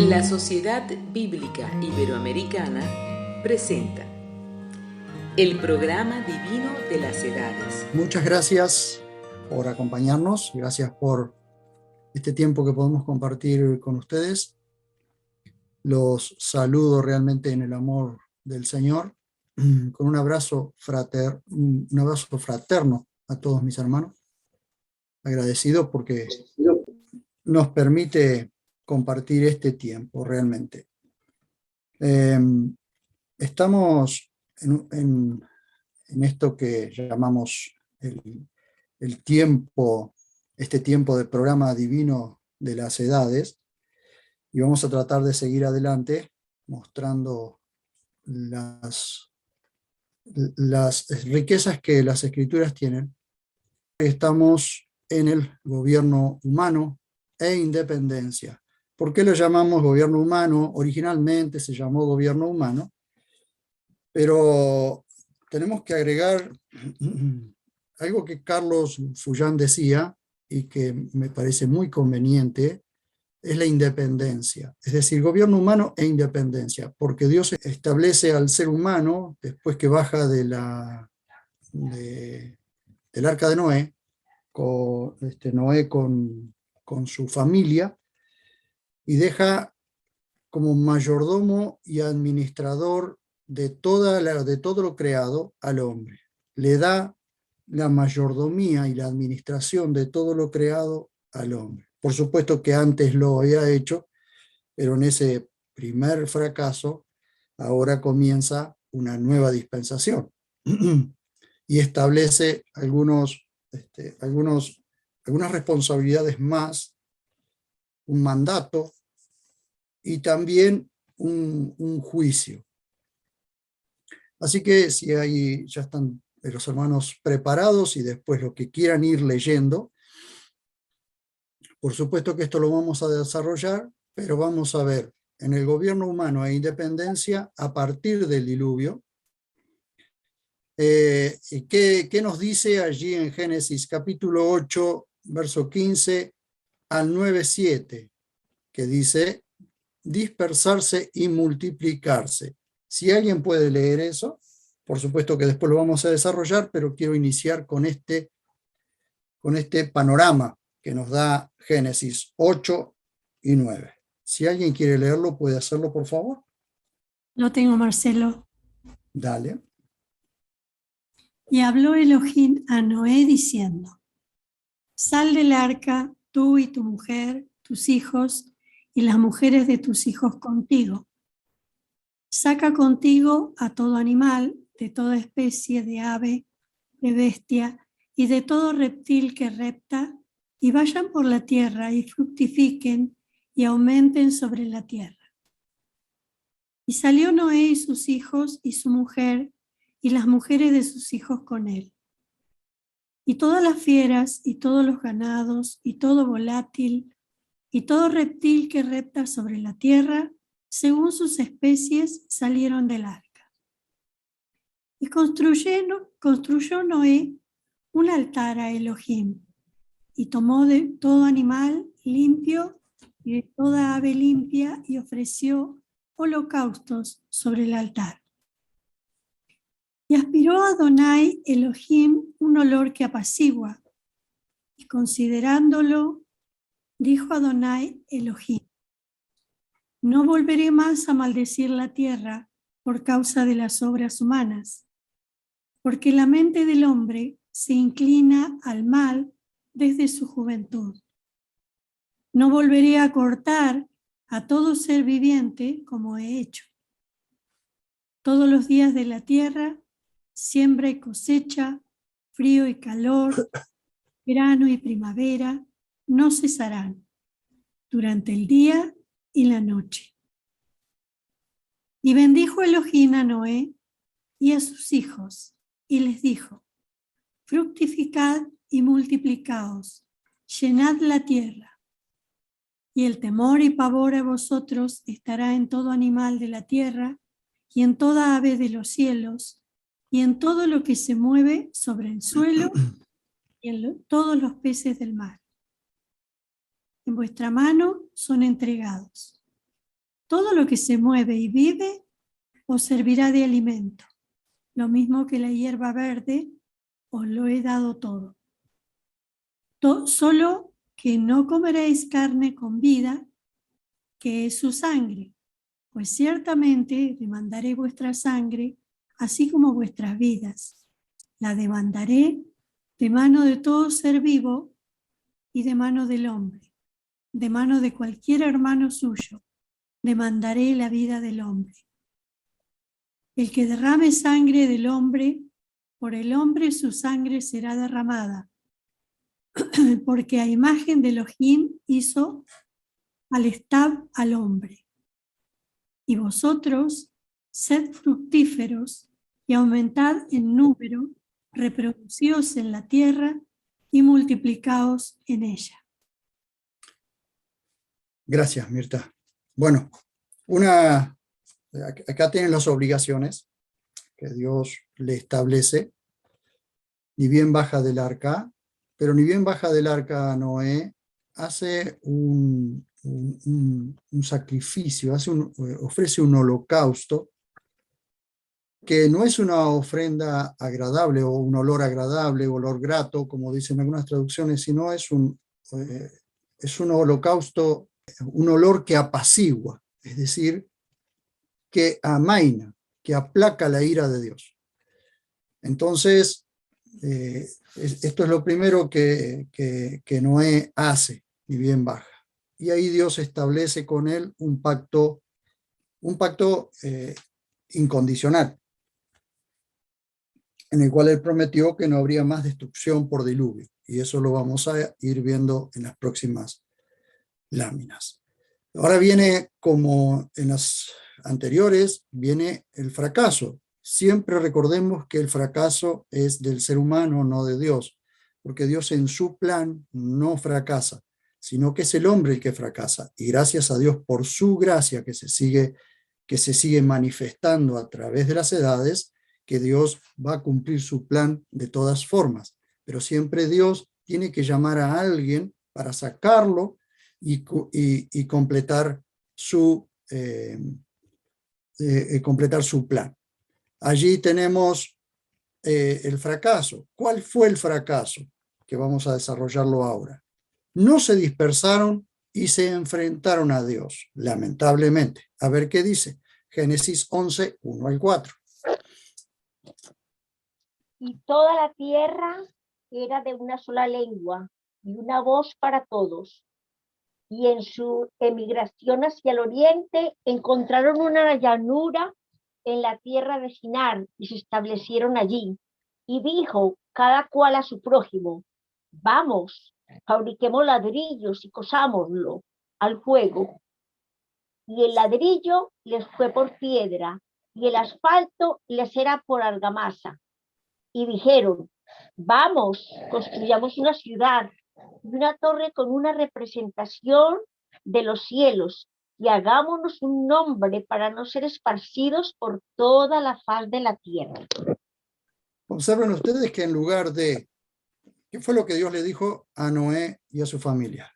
La Sociedad Bíblica Iberoamericana presenta el programa divino de las edades. Muchas gracias por acompañarnos, gracias por este tiempo que podemos compartir con ustedes. Los saludo realmente en el amor del Señor, con un abrazo fraterno a todos mis hermanos, agradecido porque nos permite compartir este tiempo realmente. Estamos en esto que llamamos el tiempo, este tiempo del programa divino de las edades, y vamos a tratar de seguir adelante mostrando las riquezas que las escrituras tienen. Estamos en el gobierno humano e independencia. ¿Por qué lo llamamos gobierno humano? Originalmente se llamó gobierno humano, pero tenemos que agregar algo que Carlos Fullán decía y que me parece muy conveniente, es la independencia. Es decir, gobierno humano e independencia, porque Dios establece al ser humano, después que baja del arca de Noé, con su familia, y deja como mayordomo y administrador de todo lo creado al hombre. Le da la mayordomía y la administración de todo lo creado al hombre. Por supuesto que antes lo había hecho, pero en ese primer fracaso ahora comienza una nueva dispensación y establece algunas responsabilidades más, un mandato y también un juicio. Así que si ya están los hermanos preparados y después lo que quieran ir leyendo, por supuesto que esto lo vamos a desarrollar, pero vamos a ver en el gobierno humano e independencia a partir del diluvio. ¿Qué nos dice allí en Génesis capítulo 8, verso 15 al 9:7? Que dice dispersarse y multiplicarse. Si alguien puede leer eso, por supuesto que después lo vamos a desarrollar, pero quiero iniciar con este panorama que nos da Génesis 8 y 9. Si alguien quiere leerlo, puede hacerlo, por favor. Lo tengo, Marcelo. Dale. Y habló Elohim a Noé diciendo: sal del arca, tú y tu mujer, tus hijos y las mujeres de tus hijos contigo. Saca contigo a todo animal, de toda especie de ave, de bestia y de todo reptil que repta, y vayan por la tierra y fructifiquen y aumenten sobre la tierra. Y salió Noé y sus hijos y su mujer y las mujeres de sus hijos con él. Y todas las fieras y todos los ganados y todo volátil y todo reptil que repta sobre la tierra, según sus especies, salieron del arca. Y construyó Noé un altar a Elohim, y tomó de todo animal limpio y de toda ave limpia y ofreció holocaustos sobre el altar. Y aspiró a Adonai Elohim un olor que apacigua, y considerándolo, dijo Adonai Elohim: no volveré más a maldecir la tierra por causa de las obras humanas, porque la mente del hombre se inclina al mal desde su juventud. No volveré a cortar a todo ser viviente como he hecho. Todos los días de la tierra, siembra y cosecha, frío y calor, verano y primavera, no cesarán durante el día y la noche. Y bendijo Elohim a Noé y a sus hijos, y les dijo: fructificad y multiplicaos, llenad la tierra. Y el temor y pavor a vosotros estará en todo animal de la tierra, y en toda ave de los cielos, y en todo lo que se mueve sobre el suelo, y en todos los peces del mar. En vuestra mano son entregados. Todo lo que se mueve y vive os servirá de alimento. Lo mismo que la hierba verde, os lo he dado todo. Solo que no comeréis carne con vida, que es su sangre, pues ciertamente demandaré vuestra sangre, así como vuestras vidas. La demandaré de mano de todo ser vivo y de mano del hombre, de mano de cualquier hermano suyo. Demandaré la vida del hombre. El que derrame sangre del hombre, por el hombre su sangre será derramada, porque a imagen de Elohim hizo al estab al hombre. Y vosotros sed fructíferos y aumentad en número, reproducíos en la tierra y multiplicaos en ella. Gracias, Mirta. Bueno, acá tienen las obligaciones que Dios le establece. Ni bien baja del arca, pero ni bien baja del arca Noé, hace un sacrificio, ofrece un holocausto, que no es una ofrenda agradable o un olor agradable, olor grato, como dicen algunas traducciones, sino es un holocausto, un olor que apacigua, es decir, que amaina, que aplaca la ira de Dios. Entonces, esto es lo primero que Noé hace, y bien baja. Y ahí Dios establece con él un pacto incondicional, en el cual él prometió que no habría más destrucción por diluvio. Y eso lo vamos a ir viendo en las próximas láminas. Ahora viene, como en las anteriores, viene el fracaso. Siempre recordemos que el fracaso es del ser humano, no de Dios, porque Dios en su plan no fracasa, sino que es el hombre el que fracasa. Y gracias a Dios por su gracia que se sigue manifestando a través de las edades, que Dios va a cumplir su plan de todas formas. Pero siempre Dios tiene que llamar a alguien para sacarlo y completar su plan. Allí tenemos el fracaso. ¿Cuál fue el fracaso? Que vamos a desarrollarlo ahora. No se dispersaron y se enfrentaron a Dios, lamentablemente. A ver qué dice. Génesis 11, 1 al 4. Y toda la tierra era de una sola lengua y una voz para todos. Y en su emigración hacia el oriente encontraron una llanura en la tierra de Sinar y se establecieron allí. Y dijo cada cual a su prójimo: vamos, fabriquemos ladrillos y cosámoslo al fuego. Y el ladrillo les fue por piedra y el asfalto les era por argamasa. Y dijeron: vamos, construyamos una ciudad y una torre con una representación de los cielos, y hagámonos un nombre para no ser esparcidos por toda la faz de la tierra. Observen ustedes que en lugar de, ¿qué fue lo que Dios le dijo a Noé y a su familia?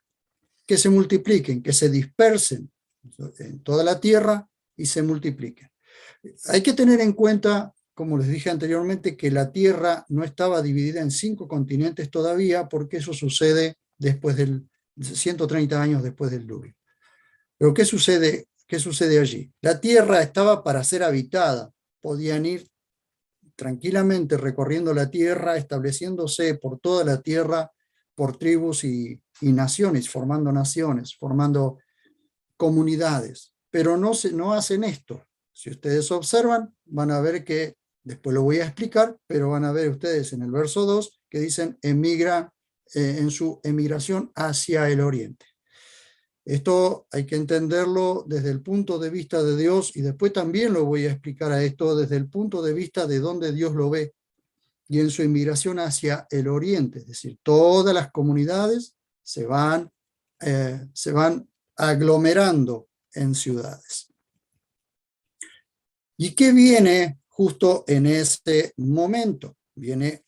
Que se multipliquen, que se dispersen en toda la tierra y se multipliquen. Hay que tener en cuenta, como les dije anteriormente, que la tierra no estaba dividida en 5 continentes todavía, porque eso sucede después 130 años después del diluvio. Pero ¿qué sucede allí? La tierra estaba para ser habitada, podían ir tranquilamente recorriendo la tierra, estableciéndose por toda la tierra, por tribus y naciones, formando comunidades, pero no hacen esto. Si ustedes observan, van a ver que, después lo voy a explicar, pero van a ver ustedes en el verso 2 que dicen emigra en su emigración hacia el oriente. Esto hay que entenderlo desde el punto de vista de Dios, y después también lo voy a explicar a esto desde el punto de vista de donde Dios lo ve, y en su inmigración hacia el oriente, es decir, todas las comunidades se van aglomerando en ciudades. ¿Y qué viene justo en este momento? Viene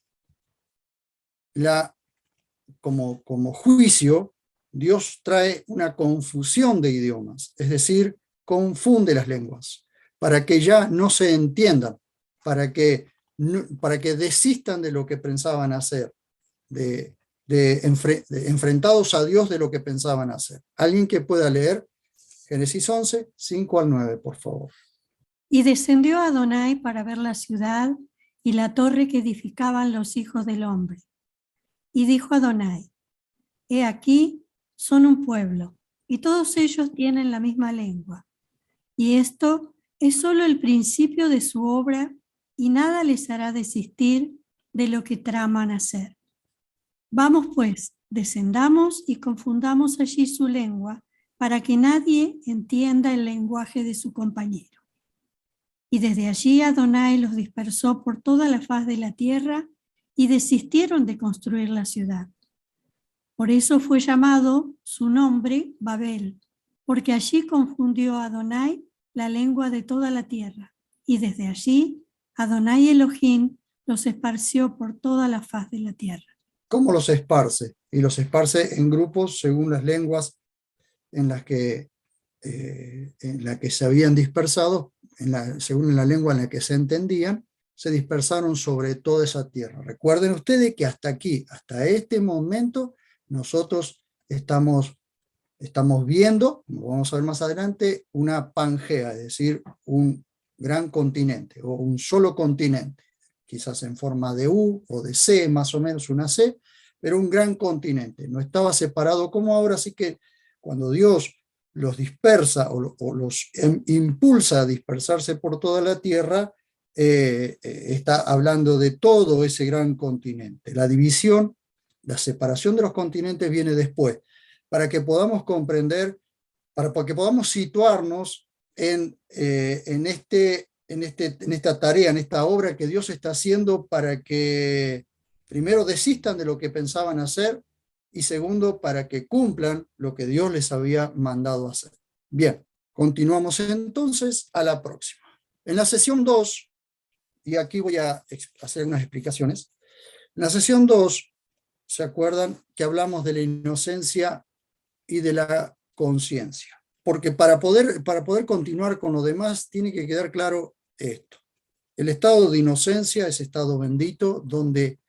como juicio. Dios trae una confusión de idiomas, es decir, confunde las lenguas, para que ya no se entiendan, para que desistan de lo que pensaban hacer, enfrentados a Dios de lo que pensaban hacer. Alguien que pueda leer Génesis 11, 5 al 9, por favor. Y descendió Adonai para ver la ciudad y la torre que edificaban los hijos del hombre. Y dijo Adonai: He aquí, son un pueblo, y todos ellos tienen la misma lengua. Y esto es solo el principio de su obra, y nada les hará desistir de lo que traman hacer. Vamos pues, descendamos y confundamos allí su lengua, para que nadie entienda el lenguaje de su compañero. Y desde allí Adonai los dispersó por toda la faz de la tierra, y desistieron de construir la ciudad. Por eso fue llamado su nombre Babel, porque allí confundió Adonai la lengua de toda la tierra, y desde allí Adonai Elohim los esparció por toda la faz de la tierra. ¿Cómo los esparce? Y los esparce en grupos según las lenguas en las que se habían dispersado, según la lengua en la que se entendían, se dispersaron sobre toda esa tierra. Recuerden ustedes que hasta aquí, hasta este momento, nosotros estamos viendo, como vamos a ver más adelante, una Pangea, es decir, un gran continente o un solo continente, quizás en forma de U o de C, más o menos una C, pero un gran continente. No estaba separado como ahora, así que cuando Dios los dispersa o los impulsa a dispersarse por toda la tierra, está hablando de todo ese gran continente. La división, la separación de los continentes viene después, para que podamos comprender, para que podamos situarnos en esta tarea, en esta obra que Dios está haciendo, para que primero desistan de lo que pensaban hacer, y segundo, para que cumplan lo que Dios les había mandado hacer. Bien, continuamos entonces a la próxima. En la sesión 2, y aquí voy a hacer unas explicaciones, en la sesión 2, ¿se acuerdan que hablamos de la inocencia y de la conciencia? Porque para poder continuar con lo demás, tiene que quedar claro esto. El estado de inocencia, ese estado bendito, donde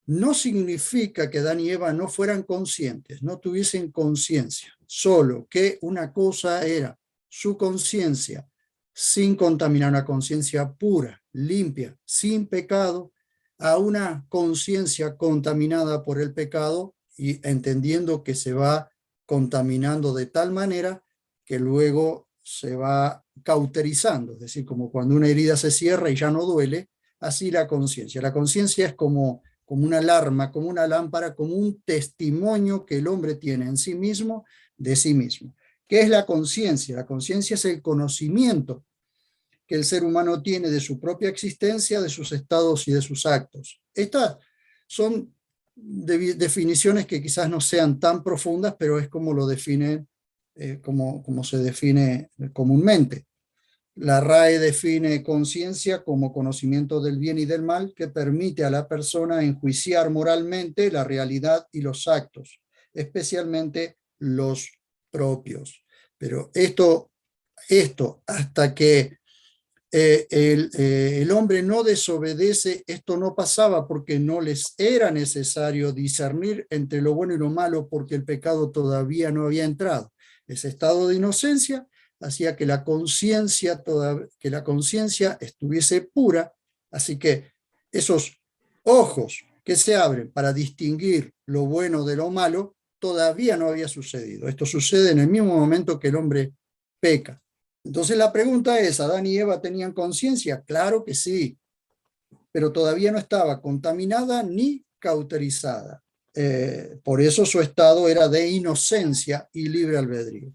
no significa que Adán y Eva no fueran conscientes, no tuviesen conciencia, solo que una cosa era su conciencia sin contaminar, una conciencia pura, limpia, sin pecado, a una conciencia contaminada por el pecado, y entendiendo que se va contaminando de tal manera que luego se va cauterizando, es decir, como cuando una herida se cierra y ya no duele, así la conciencia. La conciencia es como una alarma, como una lámpara, como un testimonio que el hombre tiene en sí mismo, de sí mismo. ¿Qué es la conciencia? La conciencia es el conocimiento que el ser humano tiene de su propia existencia, de sus estados y de sus actos. Estas son definiciones que quizás no sean tan profundas, pero es como lo define, como se define comúnmente. La RAE define conciencia como conocimiento del bien y del mal que permite a la persona enjuiciar moralmente la realidad y los actos, especialmente los propios. Pero esto hasta que el hombre no desobedece, esto no pasaba, porque no les era necesario discernir entre lo bueno y lo malo, porque el pecado todavía no había entrado. Ese estado de inocencia hacía que la conciencia estuviese pura, así que esos ojos que se abren para distinguir lo bueno de lo malo todavía no había sucedido. Esto sucede en el mismo momento que el hombre peca. Entonces la pregunta es, ¿Adán y Eva tenían conciencia? Claro que sí, pero todavía no estaba contaminada ni cauterizada. Por eso su estado era de inocencia y libre albedrío.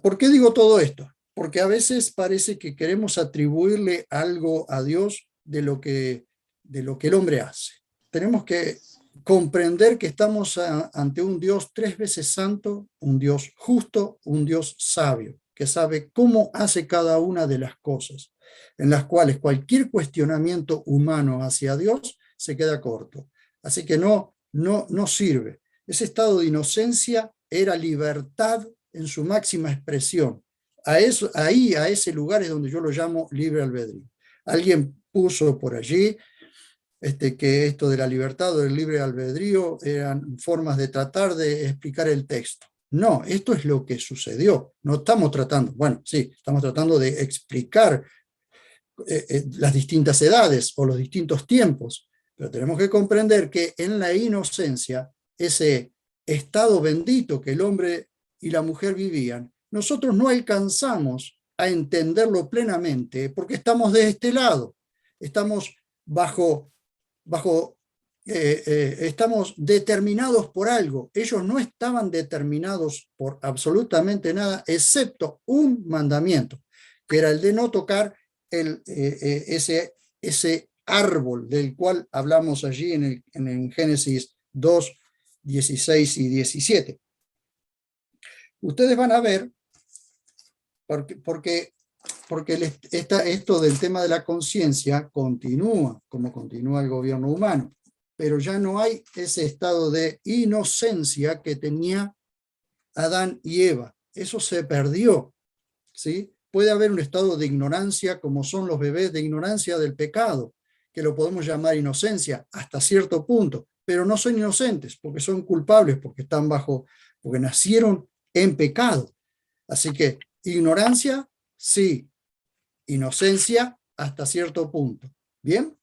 ¿Por qué digo todo esto? Porque a veces parece que queremos atribuirle algo a Dios de lo que el hombre hace. Tenemos que comprender que estamos ante un Dios 3 veces santo, un Dios justo, un Dios sabio, que sabe cómo hace cada una de las cosas, en las cuales cualquier cuestionamiento humano hacia Dios se queda corto. Así que no sirve. Ese estado de inocencia era libertad en su máxima expresión. a ese lugar es donde yo lo llamo libre albedrío. Alguien puso por allí que esto de la libertad o del libre albedrío eran formas de tratar de explicar el texto. No, esto es lo que sucedió. No estamos tratando, bueno, sí, estamos tratando de explicar las distintas edades o los distintos tiempos, pero tenemos que comprender que en la inocencia, ese estado bendito que el hombre y la mujer vivían, nosotros no alcanzamos a entenderlo plenamente porque estamos de este lado, estamos estamos determinados por algo. Ellos no estaban determinados por absolutamente nada, excepto un mandamiento, que era el de no tocar ese árbol del cual hablamos allí en Génesis 2, 16 y 17. Ustedes van a ver, porque esto del tema de la conciencia continúa, como continúa el gobierno humano, pero ya no hay ese estado de inocencia que tenía Adán y Eva. Eso se perdió, ¿sí? Puede haber un estado de ignorancia, como son los bebés, de ignorancia del pecado, que lo podemos llamar inocencia hasta cierto punto, pero no son inocentes, porque son culpables, porque nacieron en pecado. Así que ignorancia, sí. Inocencia hasta cierto punto. ¿Bien?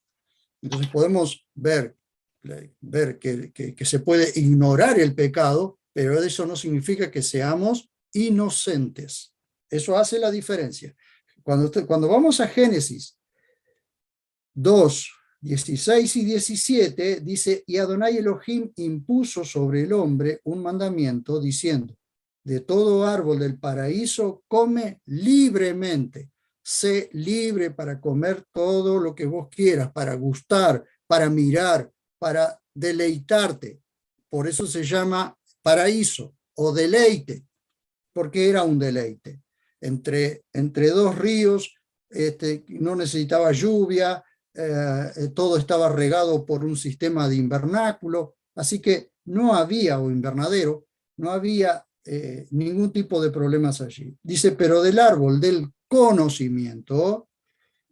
Entonces podemos ver que se puede ignorar el pecado, pero eso no significa que seamos inocentes. Eso hace la diferencia. Cuando vamos a Génesis 2, 16 y 17, dice, y Adonai Elohim impuso sobre el hombre un mandamiento diciendo, de todo árbol del paraíso come libremente. Sé libre para comer todo lo que vos quieras, para gustar, para mirar, para deleitarte. Por eso se llama paraíso o deleite, porque era un deleite. Entre dos ríos, no necesitaba lluvia, todo estaba regado por un sistema de invernáculo, así que no había, o invernadero, no había ningún tipo de problemas allí. Dice, pero del árbol del conocimiento,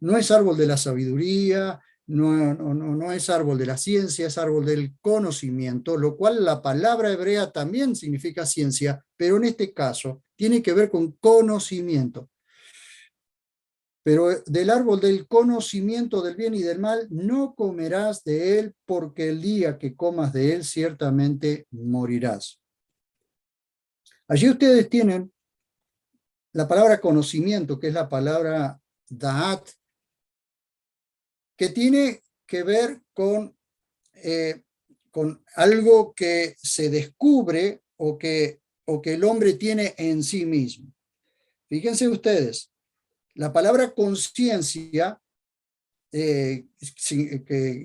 no es árbol de la sabiduría, no es árbol de la ciencia, es árbol del conocimiento, lo cual la palabra hebrea también significa ciencia, pero en este caso tiene que ver con conocimiento. Pero del árbol del conocimiento del bien y del mal no comerás de él, porque el día que comas de él ciertamente morirás. Allí ustedes tienen la palabra conocimiento, que es la palabra da'at, que tiene que ver con algo que se descubre o que el hombre tiene en sí mismo. Fíjense ustedes, la palabra conciencia, que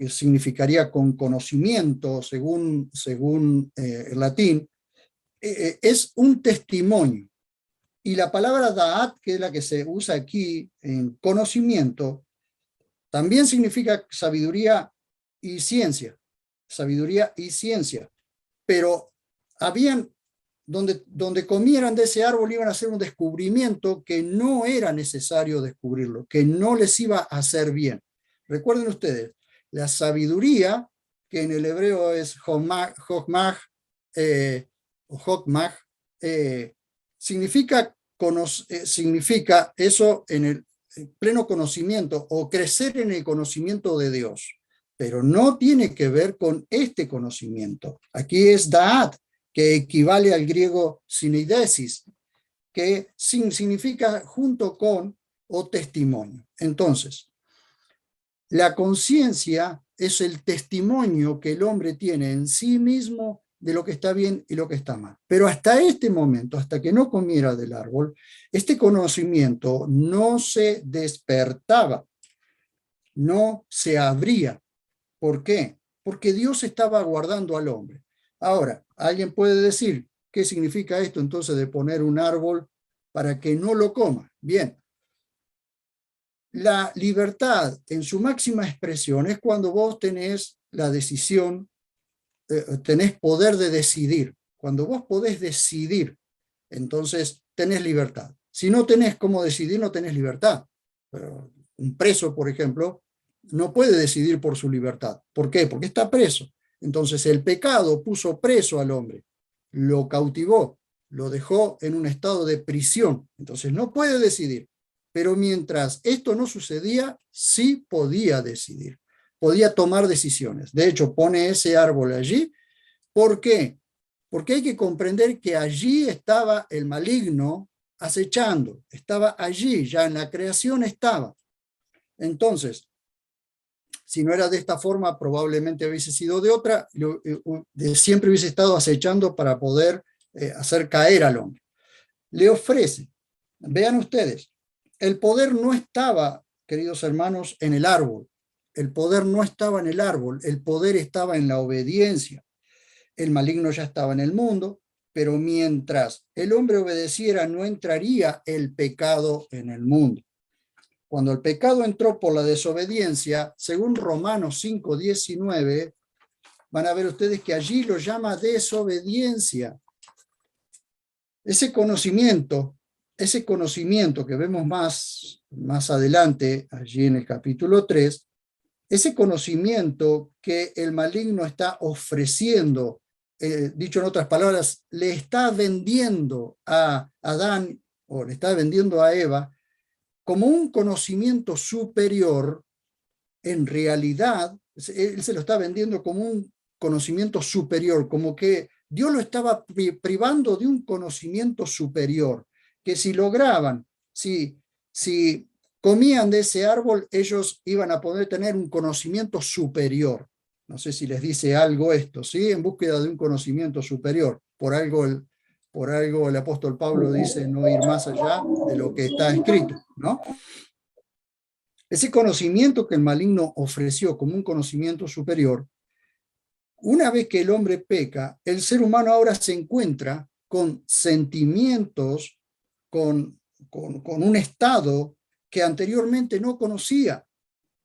significaría con conocimiento según el latín, es un testimonio. Y la palabra da'at, que es la que se usa aquí en conocimiento, también significa sabiduría y ciencia. Sabiduría y ciencia. Pero donde comieran de ese árbol iban a hacer un descubrimiento que no era necesario descubrirlo, que no les iba a hacer bien. Recuerden ustedes, la sabiduría, que en el hebreo es Jokmah, significa eso en el pleno conocimiento o crecer en el conocimiento de Dios, pero no tiene que ver con este conocimiento. Aquí es da'at, que equivale al griego sineidesis, que significa junto con o testimonio. Entonces, la conciencia es el testimonio que el hombre tiene en sí mismo de lo que está bien y lo que está mal. Pero hasta este momento, hasta que no comiera del árbol, este conocimiento no se despertaba, no se abría. ¿Por qué? Porque Dios estaba guardando al hombre. Ahora, alguien puede decir, ¿qué significa esto entonces de poner un árbol para que no lo coma? Bien, la libertad en su máxima expresión es cuando vos tenés la decisión, tenés poder de decidir. Cuando vos podés decidir, entonces tenés libertad. Si no tenés cómo decidir, no tenés libertad. Pero un preso, por ejemplo, no puede decidir por su libertad. ¿Por qué? Porque está preso. Entonces el pecado puso preso al hombre, lo cautivó, lo dejó en un estado de prisión. Entonces no puede decidir. Pero mientras esto no sucedía, sí podía decidir. Podía tomar decisiones. De hecho, pone ese árbol allí. ¿Por qué? Porque hay que comprender que allí estaba el maligno acechando. Estaba allí, ya en la creación estaba. Entonces, si no era de esta forma, probablemente hubiese sido de otra, siempre hubiese estado acechando para poder hacer caer al hombre. Le ofrece, vean ustedes, el poder no estaba, queridos hermanos, en el árbol. El poder no estaba en el árbol, el poder estaba en la obediencia. El maligno ya estaba en el mundo, pero mientras el hombre obedeciera, no entraría el pecado en el mundo. Cuando el pecado entró por la desobediencia, según Romanos 5:19, van a ver ustedes que allí lo llama desobediencia. Ese conocimiento que vemos más adelante, allí en el capítulo 3, ese conocimiento que el maligno está ofreciendo, dicho en otras palabras, le está vendiendo a Adán o le está vendiendo a Eva como un conocimiento superior, en realidad, él se lo está vendiendo como un conocimiento superior, como que Dios lo estaba privando de un conocimiento superior, que si lograban, si comían de ese árbol, ellos iban a poder tener un conocimiento superior. No sé si les dice algo esto, ¿sí? En búsqueda de un conocimiento superior. Por algo el apóstol Pablo dice no ir más allá de lo que está escrito, ¿no? Ese conocimiento que el maligno ofreció como un conocimiento superior, una vez que el hombre peca, el ser humano ahora se encuentra con sentimientos, con un estado que anteriormente no conocía.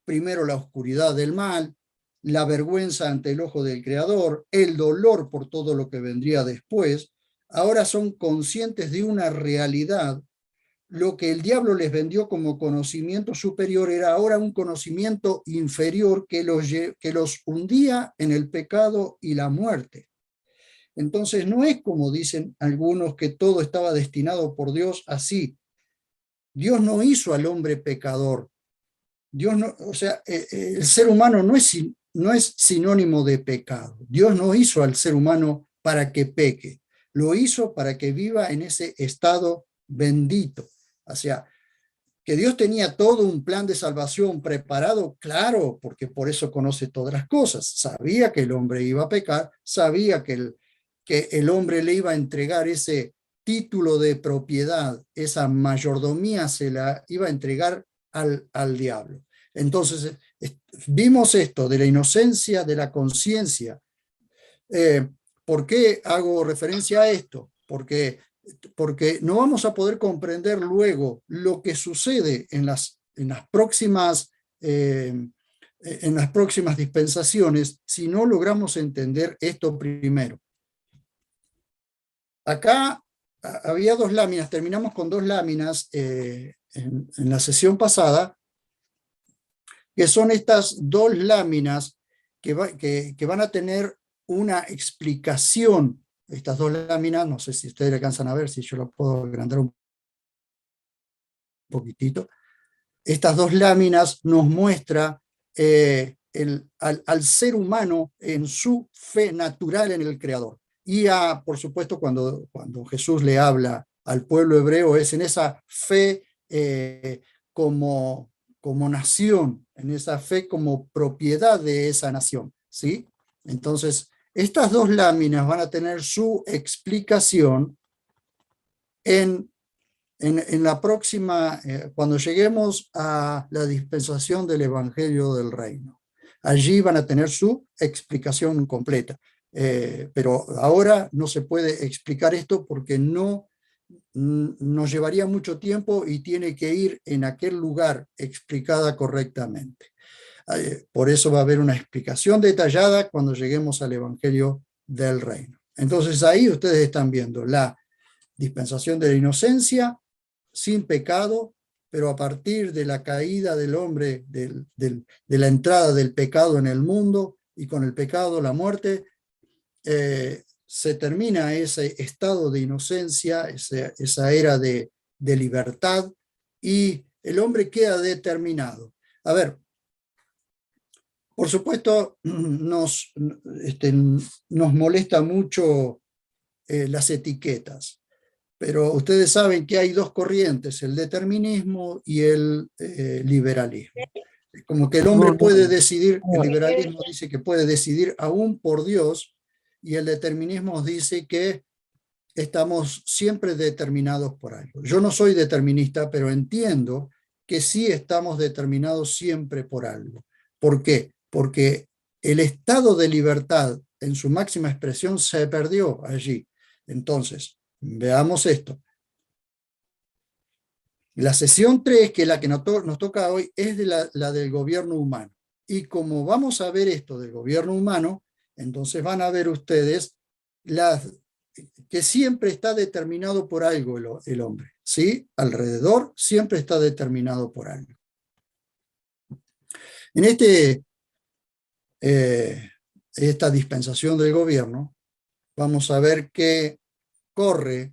Primero la oscuridad del mal, la vergüenza ante el ojo del Creador, el dolor por todo lo que vendría después. Ahora son conscientes de una realidad. Lo que el diablo les vendió como conocimiento superior era ahora un conocimiento inferior que los hundía en el pecado y la muerte. Entonces no es como dicen algunos que todo estaba destinado por Dios así. Dios no hizo al hombre pecador. Dios no, o sea, el ser humano no es sinónimo de pecado. Dios no hizo al ser humano para que peque. Lo hizo para que viva en ese estado bendito. O sea, que Dios tenía todo un plan de salvación preparado, claro, porque por eso conoce todas las cosas. Sabía que el hombre iba a pecar, sabía que el hombre le iba a entregar ese título de propiedad, esa mayordomía se la iba a entregar al diablo. Entonces, vimos esto de la inocencia, de la conciencia. ¿Por qué hago referencia a esto? Porque no vamos a poder comprender luego lo que sucede en las próximas dispensaciones si no logramos entender esto primero. Acá había dos láminas, terminamos con dos láminas en la sesión pasada, que son estas dos láminas que van a tener una explicación. Estas dos láminas, no sé si ustedes alcanzan a ver, si yo lo puedo agrandar un poquitito. Estas dos láminas nos muestran al ser humano en su fe natural en el Creador. Y por supuesto, cuando Jesús le habla al pueblo hebreo, es en esa fe como nación, en esa fe como propiedad de esa nación, ¿sí? Entonces, estas dos láminas van a tener su explicación en la próxima, cuando lleguemos a la dispensación del Evangelio del Reino. Allí van a tener su explicación completa. Pero ahora no se puede explicar esto porque nos llevaría mucho tiempo y tiene que ir en aquel lugar explicada correctamente. Por eso va a haber una explicación detallada cuando lleguemos al Evangelio del Reino. Entonces ahí ustedes están viendo la dispensación de la inocencia, sin pecado, pero a partir de la caída del hombre, de la entrada del pecado en el mundo, y con el pecado la muerte, se termina ese estado de inocencia, esa era de libertad, y el hombre queda determinado. A ver, por supuesto, nos molesta mucho las etiquetas, pero ustedes saben que hay dos corrientes, el determinismo y el liberalismo. Como que el hombre puede decidir, el liberalismo dice que puede decidir aún por Dios, y el determinismo dice que estamos siempre determinados por algo. Yo no soy determinista, pero entiendo que sí estamos determinados siempre por algo. ¿Por qué? Porque el estado de libertad en su máxima expresión se perdió allí. Entonces, veamos esto. La sesión 3, que es la que nos toca hoy, es de la del gobierno humano. Y como vamos a ver esto del gobierno humano, entonces van a ver ustedes que siempre está determinado por algo el hombre, ¿sí? Alrededor siempre está determinado por algo. En esta dispensación del gobierno, vamos a ver que corre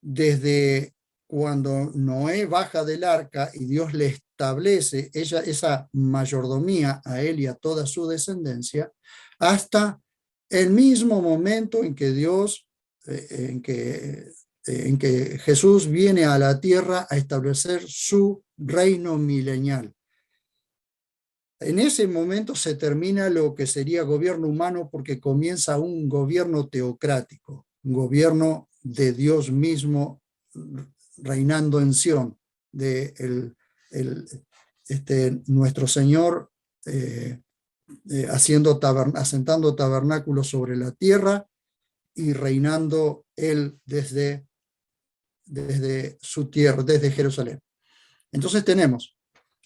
desde cuando Noé baja del arca y Dios le establece esa mayordomía a él y a toda su descendencia, hasta el mismo momento en que en que Jesús viene a la tierra a establecer su reino milenial. En ese momento se termina lo que sería gobierno humano, porque comienza un gobierno teocrático, un gobierno de Dios mismo reinando en Sión, nuestro Señor asentando tabernáculos sobre la tierra y reinando Él desde su tierra, desde Jerusalén. Entonces tenemos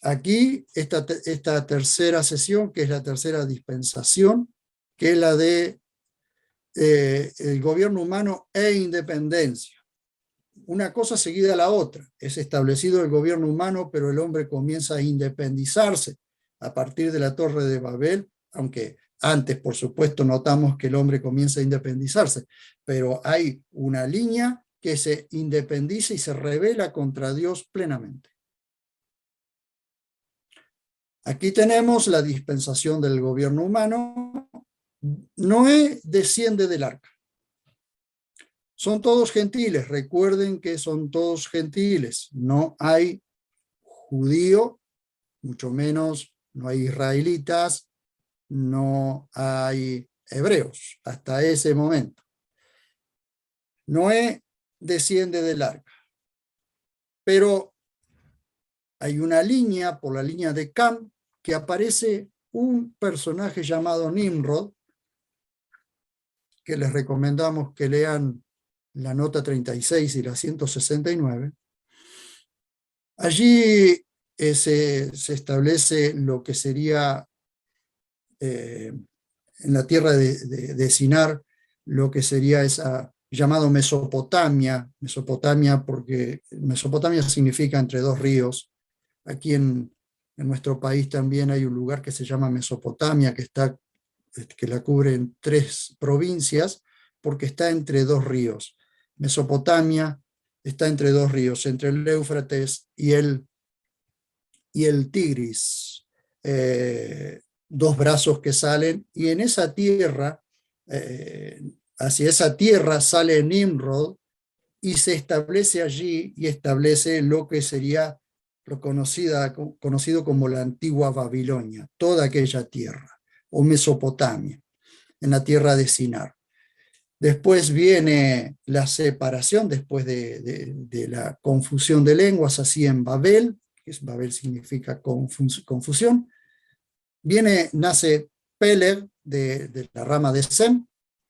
aquí esta tercera sesión, que es la tercera dispensación, que es la de el gobierno humano e independencia. Una cosa seguida a la otra. Es establecido el gobierno humano, pero el hombre comienza a independizarse a partir de la Torre de Babel, aunque antes, por supuesto, notamos que el hombre comienza a independizarse, pero hay una línea que se independiza y se rebela contra Dios plenamente. Aquí tenemos la dispensación del gobierno humano. Noé desciende del arca. Son todos gentiles, recuerden que son todos gentiles. No hay judío, mucho menos no hay israelitas, no hay hebreos, hasta ese momento. Noé desciende del arca, pero hay una línea, por la línea de Cam, que aparece un personaje llamado Nimrod, que les recomendamos que lean la nota 36 y la 169. Allí se establece lo que sería en la tierra de Sinar, lo que sería esa llamado Mesopotamia, porque Mesopotamia significa entre dos ríos. Aquí en nuestro país también hay un lugar que se llama Mesopotamia, que la cubre en 3 provincias, porque está entre 2 ríos. Mesopotamia está entre 2 ríos, entre el Éufrates y el Tigris, 2 brazos que salen, y en esa tierra, hacia esa tierra sale Nimrod y se establece allí, y establece lo que sería lo conocido como la antigua Babilonia, toda aquella tierra, o Mesopotamia, en la tierra de Sinar. Después viene la separación, después de la confusión de lenguas, así en Babel, Babel significa confusión. Nace Peleg de la rama de Sem,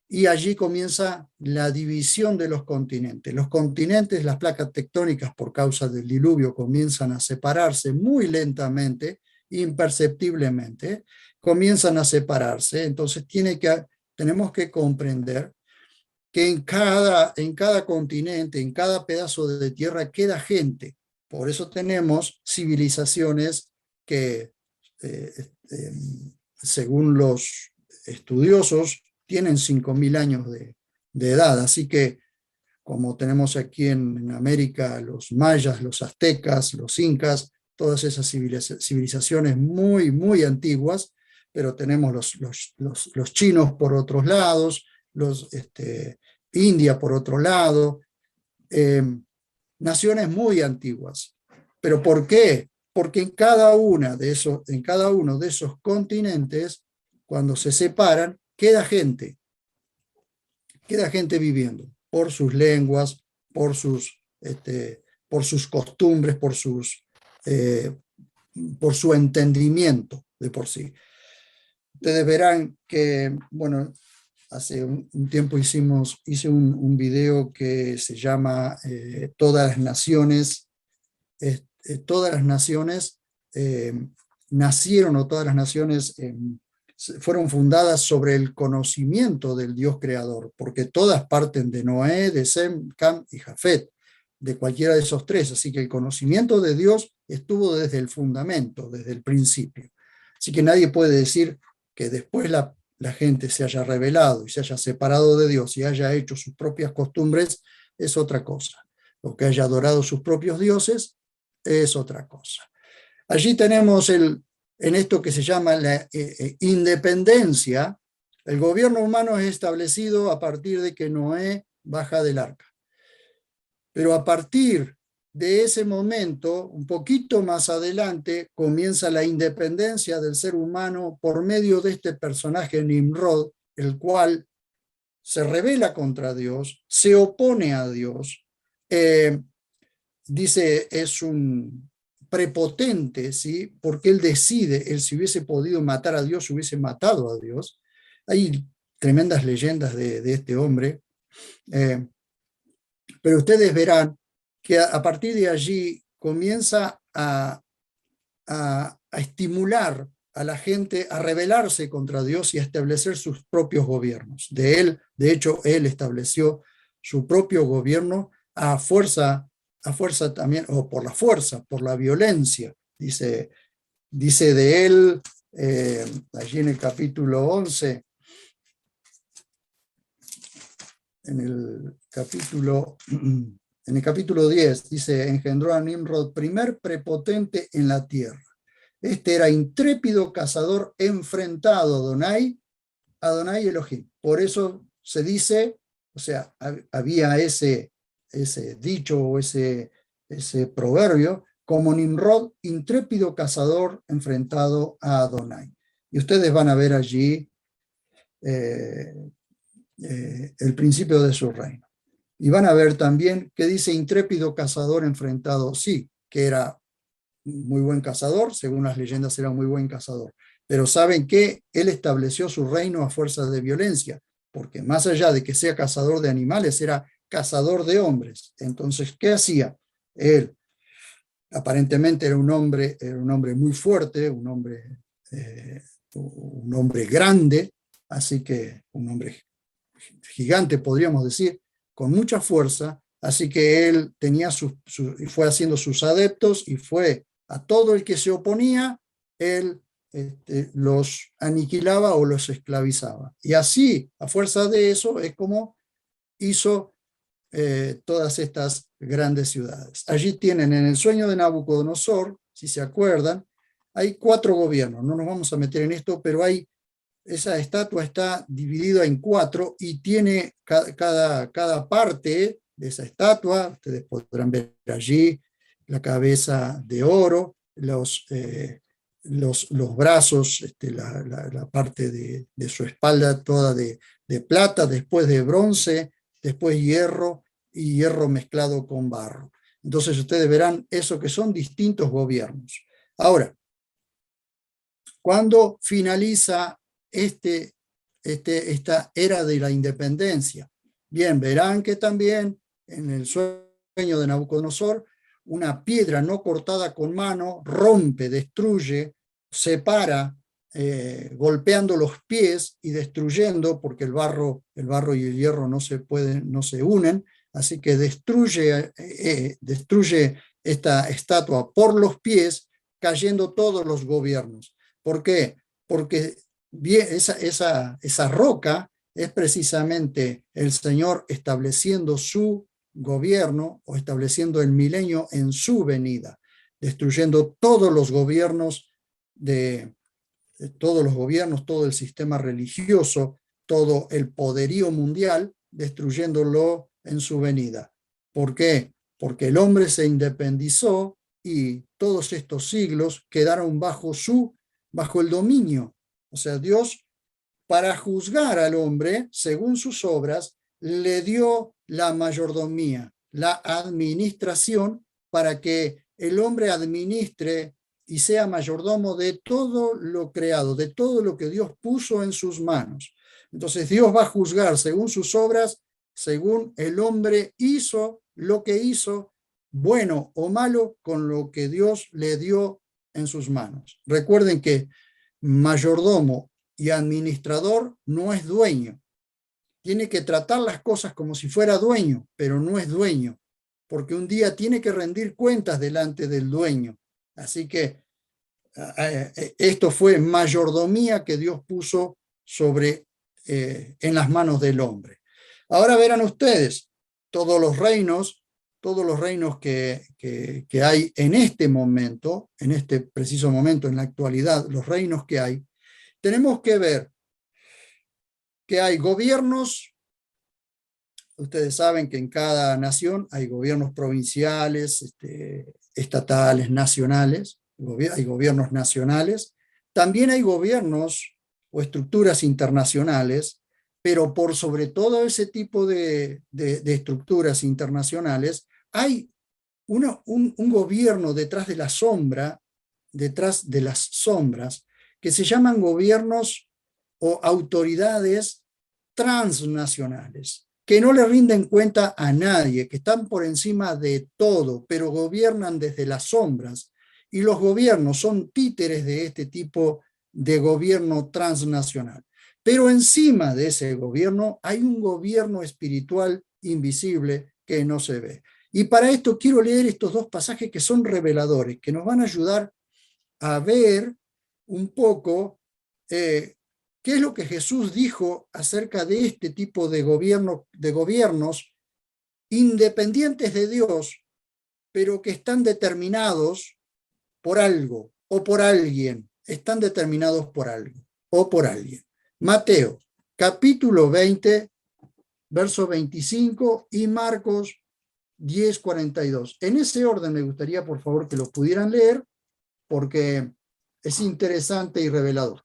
y allí comienza la división de los continentes. Los continentes, las placas tectónicas por causa del diluvio comienzan a separarse muy lentamente, imperceptiblemente, comienzan a separarse. Entonces tenemos que comprender que en cada continente, en cada pedazo de tierra queda gente, Por eso tenemos civilizaciones que, según los estudiosos, tienen 5.000 años de edad. Así que, como tenemos aquí en América los mayas, los aztecas, los incas, todas esas civilizaciones muy, muy antiguas, pero tenemos los chinos por otros lados, India por otro lado, naciones muy antiguas. ¿Pero por qué? Porque en cada uno de esos continentes, cuando se separan, queda gente viviendo, por sus lenguas, por sus costumbres, por su entendimiento de por sí. Ustedes verán que, bueno, hace un tiempo hice un video que se llama Todas las naciones nacieron, o todas las naciones fueron fundadas sobre el conocimiento del Dios creador, porque todas parten de Noé, de Sem, Cam y Jafet, de cualquiera de esos tres. Así que el conocimiento de Dios estuvo desde el fundamento, desde el principio. Así que nadie puede decir que después la gente se haya rebelado y se haya separado de Dios y haya hecho sus propias costumbres, es otra cosa. O que haya adorado sus propios dioses, es otra cosa. Allí tenemos en esto que se llama la independencia, el gobierno humano es establecido a partir de que Noé baja del arca. Pero a partir de ese momento, un poquito más adelante, comienza la independencia del ser humano por medio de este personaje Nimrod, el cual se rebela contra Dios, se opone a Dios, dice es un prepotente, ¿sí? Porque él decide, él si hubiese podido matar a Dios, hubiese matado a Dios. Hay tremendas leyendas de este hombre, pero ustedes verán que a partir de allí comienza a estimular a la gente a rebelarse contra Dios y a establecer sus propios gobiernos. De hecho, él estableció su propio gobierno a fuerza también, o por la fuerza, por la violencia. Dice de él, allí en el capítulo 11, en el capítulo 10, dice, engendró a Nimrod, primer prepotente en la tierra. Este era intrépido cazador enfrentado a Adonai Elohim. Por eso se dice, o sea, había ese dicho o ese proverbio, como Nimrod, intrépido cazador enfrentado a Adonai. Y ustedes van a ver allí el principio de su reino. Y van a ver también que dice intrépido cazador enfrentado, sí, que era muy buen cazador, según las leyendas era muy buen cazador. Pero ¿saben qué? Él estableció su reino a fuerza de violencia, porque más allá de que sea cazador de animales, era cazador de hombres. Entonces, ¿qué hacía? Él aparentemente era un hombre muy fuerte, un hombre grande, así que un hombre gigante, podríamos decir, con mucha fuerza, así que él tenía fue haciendo sus adeptos y fue a todo el que se oponía, él los aniquilaba o los esclavizaba. Y así, a fuerza de eso, es como hizo todas estas grandes ciudades. Allí tienen en el sueño de Nabucodonosor, si se acuerdan, hay 4 gobiernos, no nos vamos a meter en esto, pero esa estatua está dividida en 4 y tiene cada parte de esa estatua, ustedes podrán ver allí la cabeza de oro, los brazos, la parte de su espalda toda de plata, después de bronce, después hierro y hierro mezclado con barro. Entonces ustedes verán eso que son distintos gobiernos. Ahora, cuando finaliza esta era de la independencia, bien, verán que también en el sueño de Nabucodonosor, una piedra no cortada con mano rompe, destruye, separa, golpeando los pies y destruyendo, porque el barro y el hierro no se unen, así que destruye esta estatua por los pies, cayendo todos los gobiernos. ¿Por qué? Porque esa roca es precisamente el Señor estableciendo su gobierno o estableciendo el milenio en su venida, destruyendo todos los gobiernos todo el sistema religioso, todo el poderío mundial, destruyéndolo en su venida. ¿Por qué? Porque el hombre se independizó y todos estos siglos quedaron bajo el dominio. O sea, Dios, para juzgar al hombre según sus obras, le dio la mayordomía, la administración, para que el hombre administre y sea mayordomo de todo lo creado, de todo lo que Dios puso en sus manos. Entonces Dios va a juzgar según sus obras, según el hombre hizo lo que hizo, bueno o malo, con lo que Dios le dio en sus manos. Recuerden que mayordomo y administrador no es dueño. Tiene que tratar las cosas como si fuera dueño, pero no es dueño, porque un día tiene que rendir cuentas delante del dueño. Así que esto fue mayordomía que Dios puso en las manos del hombre. Ahora verán ustedes todos los reinos que hay en este momento, en este preciso momento, en la actualidad, los reinos que hay. Tenemos que ver que hay gobiernos. Ustedes saben que en cada nación hay gobiernos provinciales, estatales, nacionales. Hay gobiernos nacionales. También hay gobiernos o estructuras internacionales, pero por sobre todo ese tipo de estructuras internacionales hay un gobierno detrás de las sombras, que se llaman gobiernos o autoridades transnacionales, que no le rinden cuenta a nadie, que están por encima de todo, pero gobiernan desde las sombras. Y los gobiernos son títeres de este tipo de gobierno transnacional. Pero encima de ese gobierno hay un gobierno espiritual invisible que no se ve. Y para esto quiero leer estos dos pasajes que son reveladores, que nos van a ayudar a ver un poco qué es lo que Jesús dijo acerca de este tipo de gobiernos independientes de Dios, pero que están determinados por algo o por alguien. Están determinados por algo o por alguien. Mateo, capítulo 20, verso 25 y Marcos 10, 42. En ese orden me gustaría, por favor, que lo pudieran leer, porque es interesante y revelador.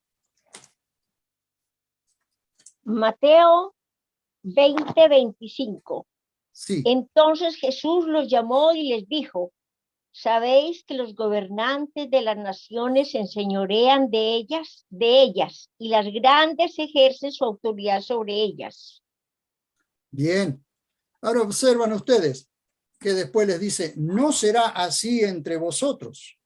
Mateo 20, 25. Sí. Entonces Jesús los llamó y les dijo: ¿sabéis que los gobernantes de las naciones se enseñorean de ellas, y las grandes ejercen su autoridad sobre ellas? Bien. Ahora observan ustedes que después les dice: no será así entre vosotros,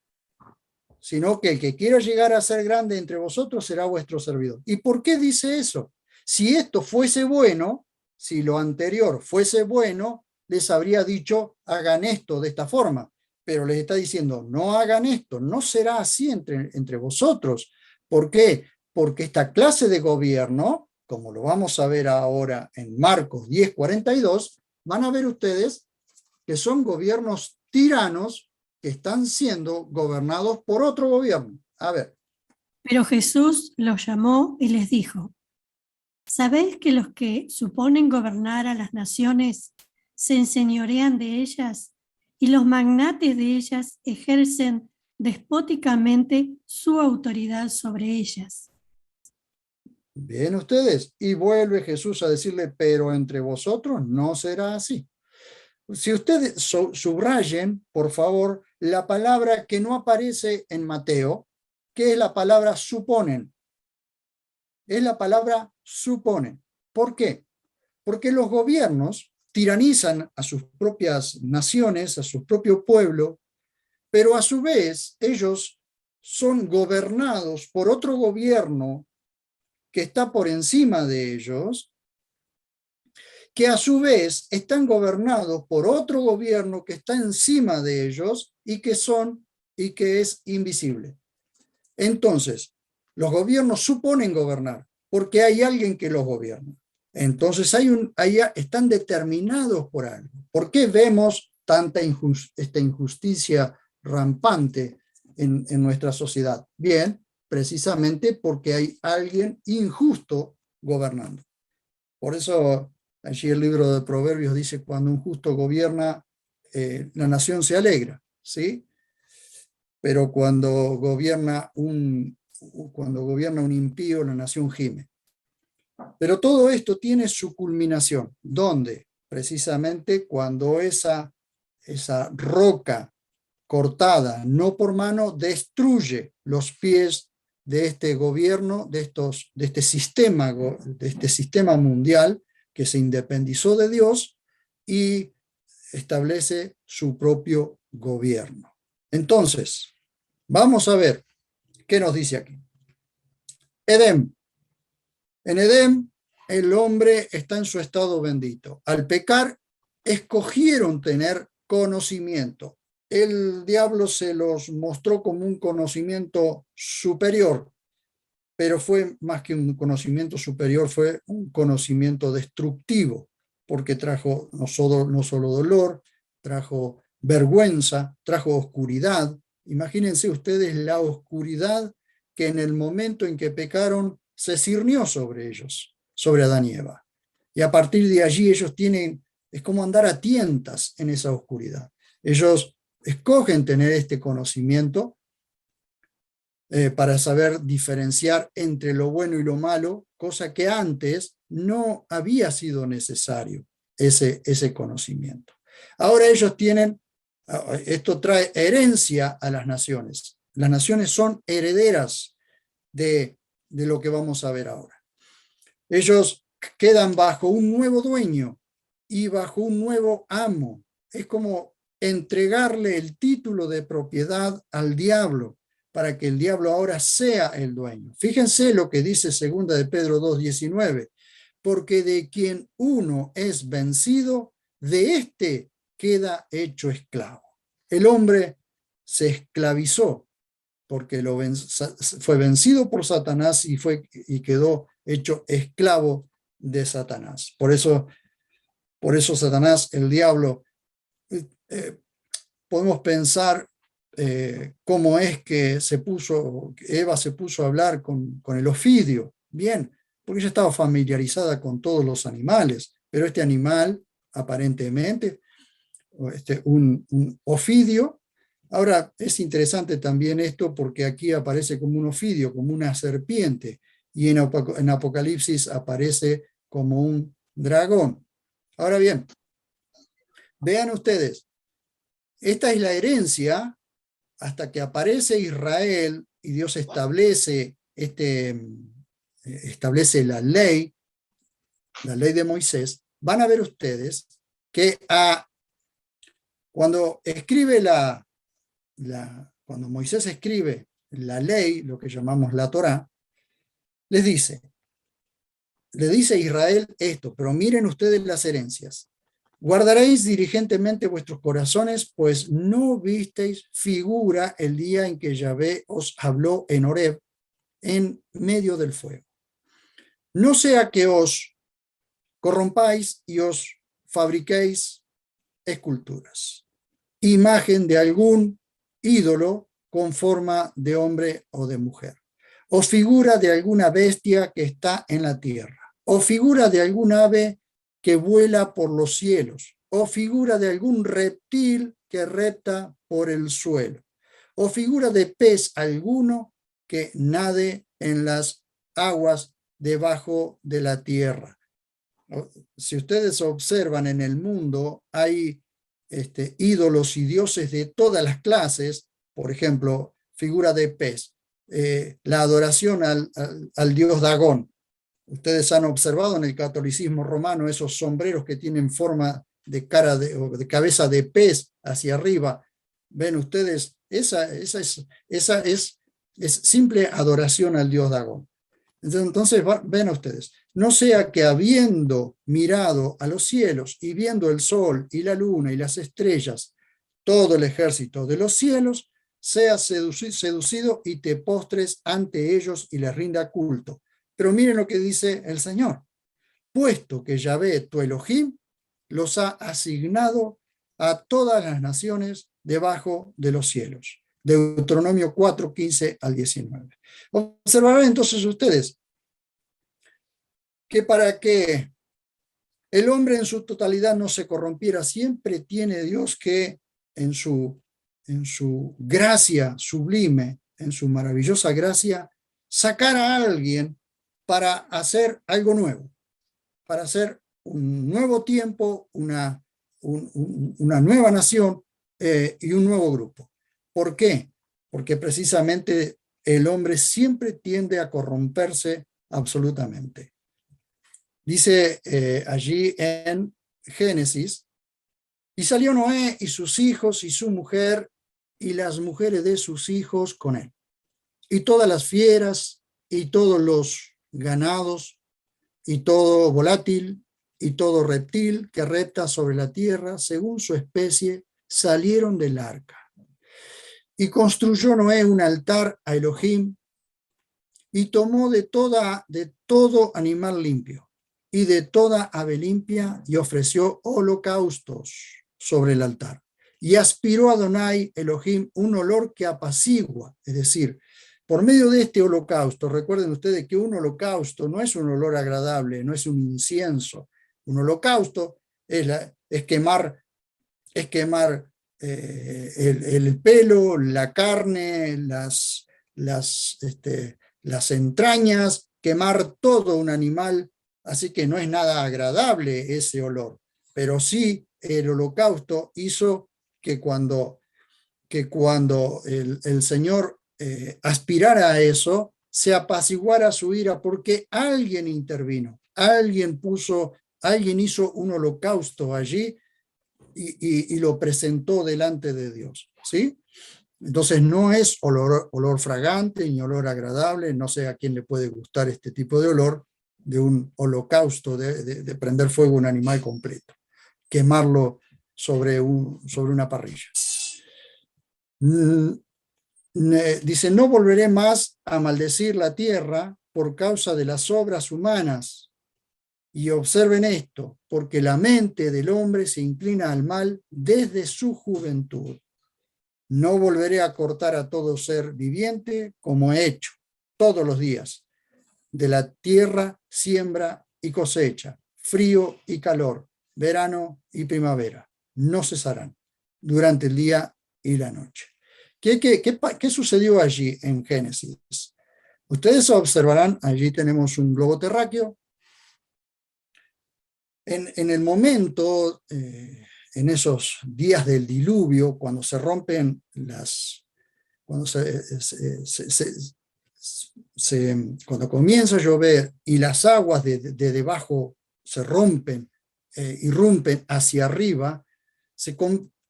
sino que el que quiera llegar a ser grande entre vosotros será vuestro servidor. ¿Y por qué dice eso? Si esto fuese bueno, si lo anterior fuese bueno, les habría dicho: hagan esto de esta forma. Pero les está diciendo: no hagan esto, no será así entre vosotros. ¿Por qué? Porque esta clase de gobierno, como lo vamos a ver ahora en Marcos 10, 42, van a ver ustedes que son gobiernos tiranos que están siendo gobernados por otro gobierno. A ver. Pero Jesús los llamó y les dijo: ¿sabéis que los que suponen gobernar a las naciones se enseñorean de ellas, y los magnates de ellas ejercen despóticamente su autoridad sobre ellas? Bien ustedes, y vuelve Jesús a decirle: pero entre vosotros no será así. Si ustedes subrayen, por favor, la palabra que no aparece en Mateo, que es la palabra suponen. Es la palabra suponen. ¿Por qué? Porque los gobiernos tiranizan a sus propias naciones, a su propio pueblo, pero a su vez ellos son gobernados por otro gobierno que está por encima de ellos, que a su vez están gobernados por otro gobierno que está encima de ellos y que es invisible. Entonces, los gobiernos suponen gobernar porque hay alguien que los gobierna. Entonces están determinados por algo. ¿Por qué vemos esta injusticia rampante en nuestra sociedad? Bien, precisamente porque hay alguien injusto gobernando. Por eso allí el libro de Proverbios dice: cuando un justo gobierna, la nación se alegra, ¿sí? Pero cuando gobierna un impío, la nación gime. Pero todo esto tiene su culminación. ¿Dónde? Precisamente cuando esa roca cortada, no por mano, destruye los pies de este gobierno, de este sistema mundial que se independizó de Dios y establece su propio gobierno. Entonces, vamos a ver qué nos dice aquí. Edén. En Edén, el hombre está en su estado bendito. Al pecar, escogieron tener conocimiento. El diablo se los mostró como un conocimiento superior, pero fue más que un conocimiento superior, fue un conocimiento destructivo, porque trajo no solo dolor, trajo vergüenza, trajo oscuridad. Imagínense ustedes la oscuridad que en el momento en que pecaron se cirnió sobre ellos, sobre Adán y Eva. Y a partir de allí es como andar a tientas en esa oscuridad. Ellos escogen tener este conocimiento para saber diferenciar entre lo bueno y lo malo, cosa que antes no había sido necesario ese conocimiento. Ahora ellos esto trae herencia a las naciones. Las naciones son herederas de lo que vamos a ver ahora. Ellos quedan bajo un nuevo dueño y bajo un nuevo amo. Es como entregarle el título de propiedad al diablo para que el diablo ahora sea el dueño. Fíjense lo que dice 2 de Pedro 2:19, porque de quien uno es vencido, de éste queda hecho esclavo. El hombre se esclavizó porque fue vencido por Satanás y quedó hecho esclavo de Satanás. Por eso Satanás, el diablo, podemos pensar cómo es que Eva se puso a hablar con el ofidio. Bien, porque ella estaba familiarizada con todos los animales, pero este animal, aparentemente, un ofidio. Ahora, es interesante también esto porque aquí aparece como un ofidio, como una serpiente, y en Apocalipsis aparece como un dragón. Ahora bien, vean ustedes, esta es la herencia hasta que aparece Israel y Dios establece la ley de Moisés. Van a ver ustedes que cuando Moisés escribe la ley, lo que llamamos la Torá, le dice a Israel esto, pero miren ustedes las herencias. Guardaréis diligentemente vuestros corazones, pues no visteis figura el día en que Yahvé os habló en Horeb, en medio del fuego. No sea que os corrompáis y os fabriquéis esculturas, imagen de algún ídolo con forma de hombre o de mujer, o figura de alguna bestia que está en la tierra, o figura de algún ave que vuela por los cielos, o figura de algún reptil que repta por el suelo, o figura de pez alguno que nade en las aguas debajo de la tierra. Si ustedes observan en el mundo, hay ídolos y dioses de todas las clases, por ejemplo, figura de pez, la adoración al dios Dagón. Ustedes han observado en el catolicismo romano esos sombreros que tienen forma de cabeza de pez hacia arriba. Ven ustedes, esa es simple adoración al dios Dagón. Entonces ven ustedes, no sea que habiendo mirado a los cielos y viendo el sol y la luna y las estrellas, todo el ejército de los cielos, seas seducido y te postres ante ellos y les rinda culto. Pero miren lo que dice el Señor. Puesto que Yahvé, tu Elohim, los ha asignado a todas las naciones debajo de los cielos. Deuteronomio 4, 15 al 19. Observarán entonces ustedes que para que el hombre en su totalidad no se corrompiera, siempre tiene Dios que en su gracia sublime, en su maravillosa gracia, sacar a alguien para hacer algo nuevo, para hacer un nuevo tiempo, una nueva nación y un nuevo grupo. ¿Por qué? Porque precisamente el hombre siempre tiende a corromperse absolutamente. Dice allí en Génesis, y salió Noé y sus hijos y su mujer y las mujeres de sus hijos con él, y todas las fieras y todos los ganados y todo volátil y todo reptil que repta sobre la tierra según su especie salieron del arca. Y construyó Noé un altar a Elohim y tomó de todo animal limpio y de toda ave limpia y ofreció holocaustos sobre el altar. Y aspiró a Adonai Elohim un olor que apacigua, es decir, por medio de este holocausto, recuerden ustedes que un holocausto no es un olor agradable, no es un incienso. Un holocausto es quemar el pelo, la carne, las entrañas, quemar todo un animal, así que no es nada agradable ese olor, pero sí el holocausto hizo que cuando el Señor aspirara a eso, se apaciguara su ira porque alguien intervino, alguien hizo un holocausto allí y lo presentó delante de Dios, ¿sí? Entonces no es olor fragante ni olor agradable, no sé a quién le puede gustar este tipo de olor de un holocausto, de prender fuego a un animal completo, quemarlo sobre una parrilla. Dice, no volveré más a maldecir la tierra por causa de las obras humanas. Y observen esto, porque la mente del hombre se inclina al mal desde su juventud. No volveré a cortar a todo ser viviente como he hecho todos los días. De la tierra siembra y cosecha, frío y calor, verano y primavera. No cesarán durante el día y la noche. ¿Qué sucedió allí en Génesis? Ustedes observarán, allí tenemos un globo terráqueo. En el momento, en esos días del diluvio, cuando se rompen cuando comienza a llover y las aguas de debajo se rompen, irrumpen hacia arriba,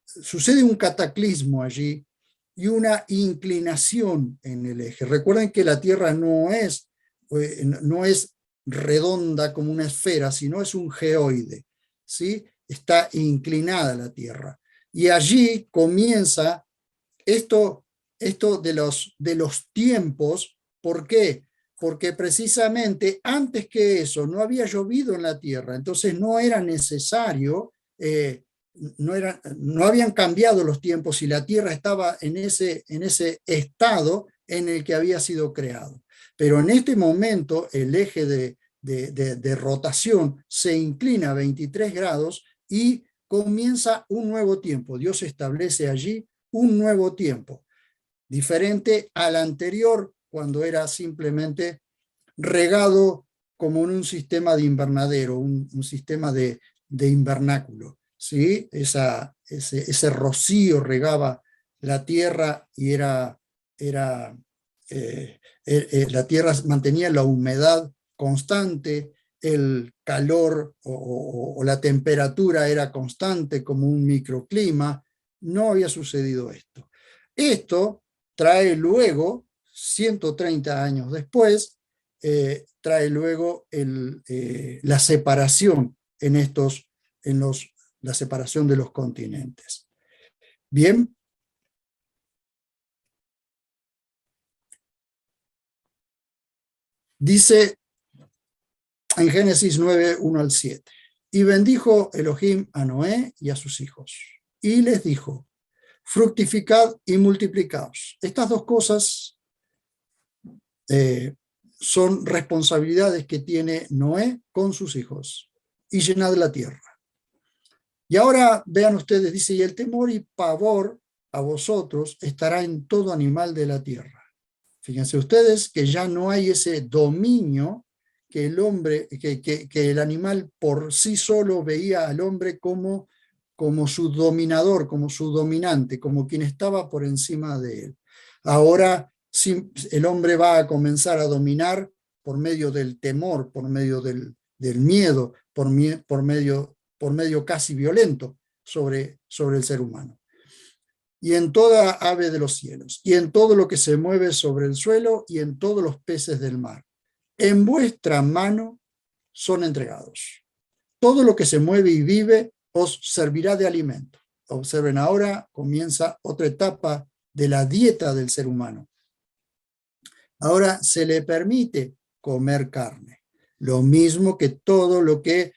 sucede un cataclismo allí y una inclinación en el eje. Recuerden que la Tierra no es redonda como una esfera, sino es un geoide, ¿sí? Está inclinada la Tierra. Y allí comienza esto de los tiempos. ¿Por qué? Porque precisamente antes que eso no había llovido en la Tierra, entonces no era necesario, no habían cambiado los tiempos y la Tierra estaba en ese estado en el que había sido creado. Pero en este momento el eje de rotación se inclina a 23 grados y comienza un nuevo tiempo. Dios establece allí un nuevo tiempo, diferente al anterior, cuando era simplemente regado como en un sistema de invernadero, un sistema de invernáculo, ¿sí? Ese rocío regaba la tierra y la tierra mantenía la humedad constante, el calor o la temperatura era constante como un microclima. No había sucedido esto. Esto trae luego, 130 años después, trae luego la separación la separación de los continentes. Bien. Dice en Génesis 9, 1 al 7. Y bendijo Elohim a Noé y a sus hijos, y les dijo: fructificad y multiplicaos. Estas dos cosas son responsabilidades que tiene Noé con sus hijos, y llenad la tierra. Y ahora vean ustedes, dice: y el temor y pavor a vosotros estará en todo animal de la tierra. Fíjense ustedes que ya no hay ese dominio que el animal por sí solo veía al hombre como su dominador, como su dominante, como quien estaba por encima de él. Ahora el hombre va a comenzar a dominar por medio del temor, por medio del miedo, por medio casi violento sobre el ser humano. Y en toda ave de los cielos, y en todo lo que se mueve sobre el suelo, y en todos los peces del mar. En vuestra mano son entregados. Todo lo que se mueve y vive os servirá de alimento. Observen, ahora comienza otra etapa de la dieta del ser humano. Ahora se le permite comer carne, lo mismo que todo lo que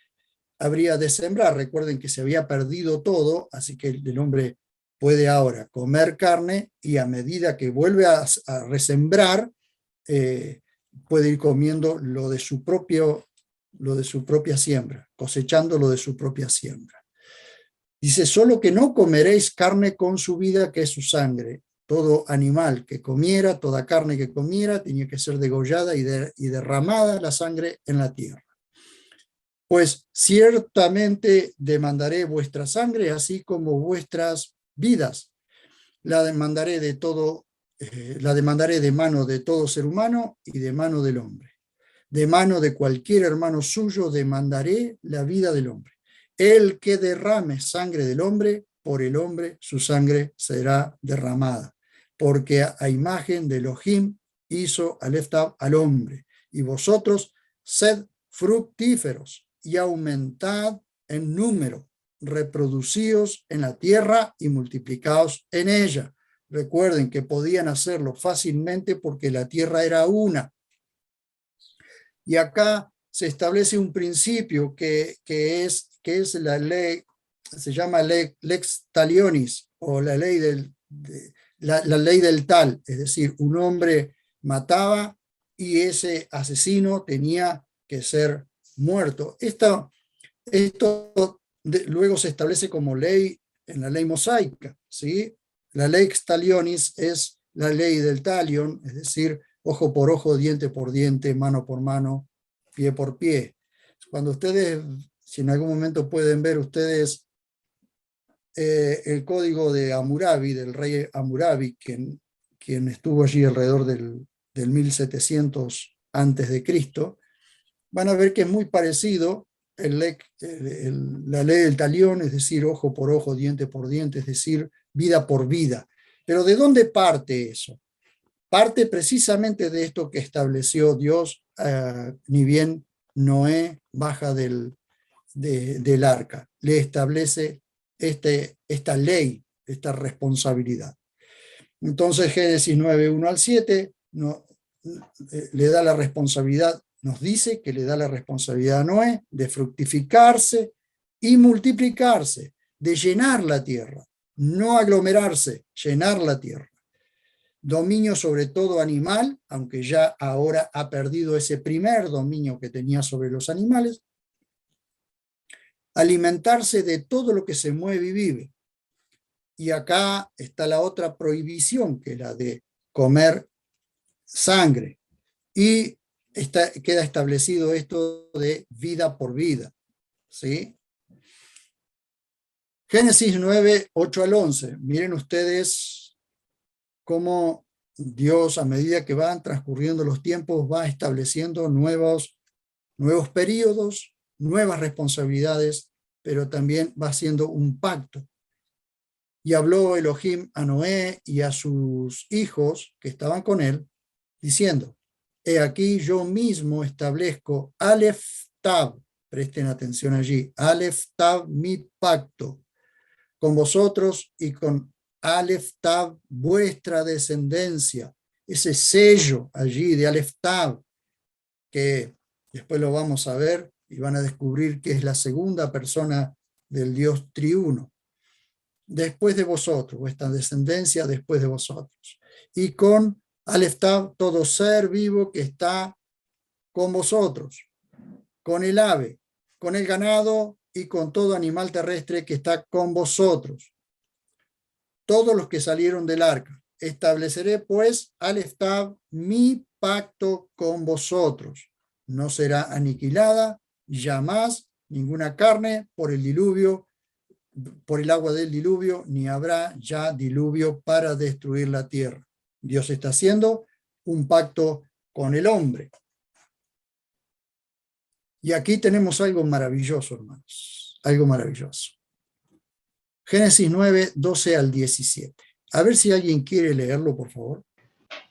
habría de sembrar. Recuerden que se había perdido todo, así que el hombre puede ahora comer carne, y a medida que vuelve a resembrar, puede ir comiendo lo de su propia siembra, cosechando lo de su propia siembra. Dice: solo que no comeréis carne con su vida, que es su sangre. Todo animal que comiera, toda carne que comiera, tenía que ser degollada y derramada la sangre en la tierra. Pues ciertamente demandaré vuestra sangre, así como vuestras vidas. La demandaré de mano de todo ser humano y de mano del hombre. De mano de cualquier hermano suyo demandaré la vida del hombre. El que derrame sangre del hombre, por el hombre su sangre será derramada. Porque a imagen de Elohim hizo al hombre. Y vosotros sed fructíferos y aumentad en número, reproducíos en la tierra y multiplicaos en ella. Recuerden que podían hacerlo fácilmente porque la tierra era una. Y acá se establece un principio que es la ley, se llama lex talionis, o la ley la ley del tal, es decir, un hombre mataba y ese asesino tenía que ser muerto. Esto luego se establece como ley en la ley mosaica, ¿sí? La lex talionis es la ley del talion, es decir, ojo por ojo, diente por diente, mano por mano, pie por pie. Cuando ustedes, si en algún momento pueden ver ustedes el código de Hammurabi, del rey Hammurabi, quien estuvo allí alrededor del 1700 antes de Cristo, van a ver que es muy parecido la ley del talión, es decir, ojo por ojo, diente por diente, es decir, vida por vida. Pero ¿de dónde parte eso? Parte precisamente de esto que estableció Dios, ni bien Noé baja del arca. Le establece esta ley, esta responsabilidad. Entonces Génesis 9, 1 al 7 le da la responsabilidad, nos dice que le da la responsabilidad a Noé de fructificarse y multiplicarse, de llenar la tierra, no aglomerarse, llenar la tierra. Dominio sobre todo animal, aunque ya ahora ha perdido ese primer dominio que tenía sobre los animales. Alimentarse de todo lo que se mueve y vive. Y acá está la otra prohibición, que es la de comer sangre. Y queda establecido esto de vida por vida, ¿sí? Génesis 9, 8 al 11. Miren ustedes cómo Dios, a medida que van transcurriendo los tiempos, va estableciendo nuevos periodos, nuevas responsabilidades, pero también va haciendo un pacto. Y habló Elohim a Noé y a sus hijos que estaban con él, diciendo: he aquí yo mismo establezco Aleph Tab, presten atención allí, Aleph Tab, mi pacto con vosotros y con Aleph Tab, vuestra descendencia. Ese sello allí de Aleph Tab, que después lo vamos a ver y van a descubrir que es la segunda persona del Dios triuno. Después de vosotros, vuestra descendencia después de vosotros. Y con Aleph Tab, todo ser vivo que está con vosotros, con el ave, con el ganado y con todo animal terrestre que está con vosotros. Todos los que salieron del arca. Estableceré pues Aleph Tab, mi pacto con vosotros. No será aniquilada jamás ninguna carne por el diluvio, por el agua del diluvio, ni habrá ya diluvio para destruir la tierra. Dios está haciendo un pacto con el hombre. Y aquí tenemos algo maravilloso, hermanos, algo maravilloso. Génesis 9, 12 al 17. A ver si alguien quiere leerlo, por favor.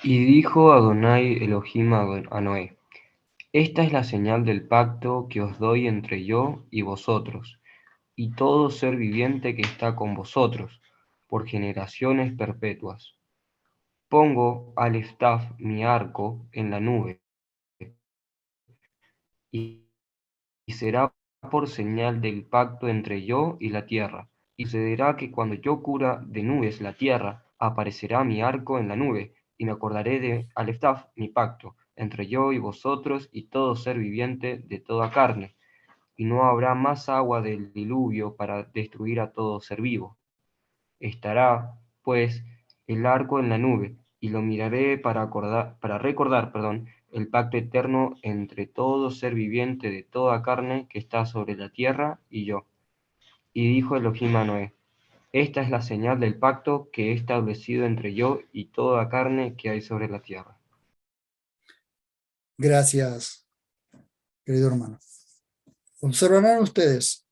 Y dijo Adonai Elohim a Noé: Esta es la señal del pacto que os doy entre yo y vosotros, y todo ser viviente que está con vosotros, por generaciones perpetuas. Pongo Aleph Taf, mi arco, en la nube, y será por señal del pacto entre yo y la tierra. Y sucederá que cuando yo cubra de nubes la tierra, aparecerá mi arco en la nube, y me acordaré de Aleph Taf, mi pacto, entre yo y vosotros y todo ser viviente de toda carne. Y no habrá más agua del diluvio para destruir a todo ser vivo. Estará, pues, el arco en la nube, y lo miraré para recordar, el pacto eterno entre todo ser viviente de toda carne que está sobre la tierra y yo. Y dijo Elohim a Noé: Esta es la señal del pacto que he establecido entre yo y toda carne que hay sobre la tierra. Gracias, querido hermano. Observarán ustedes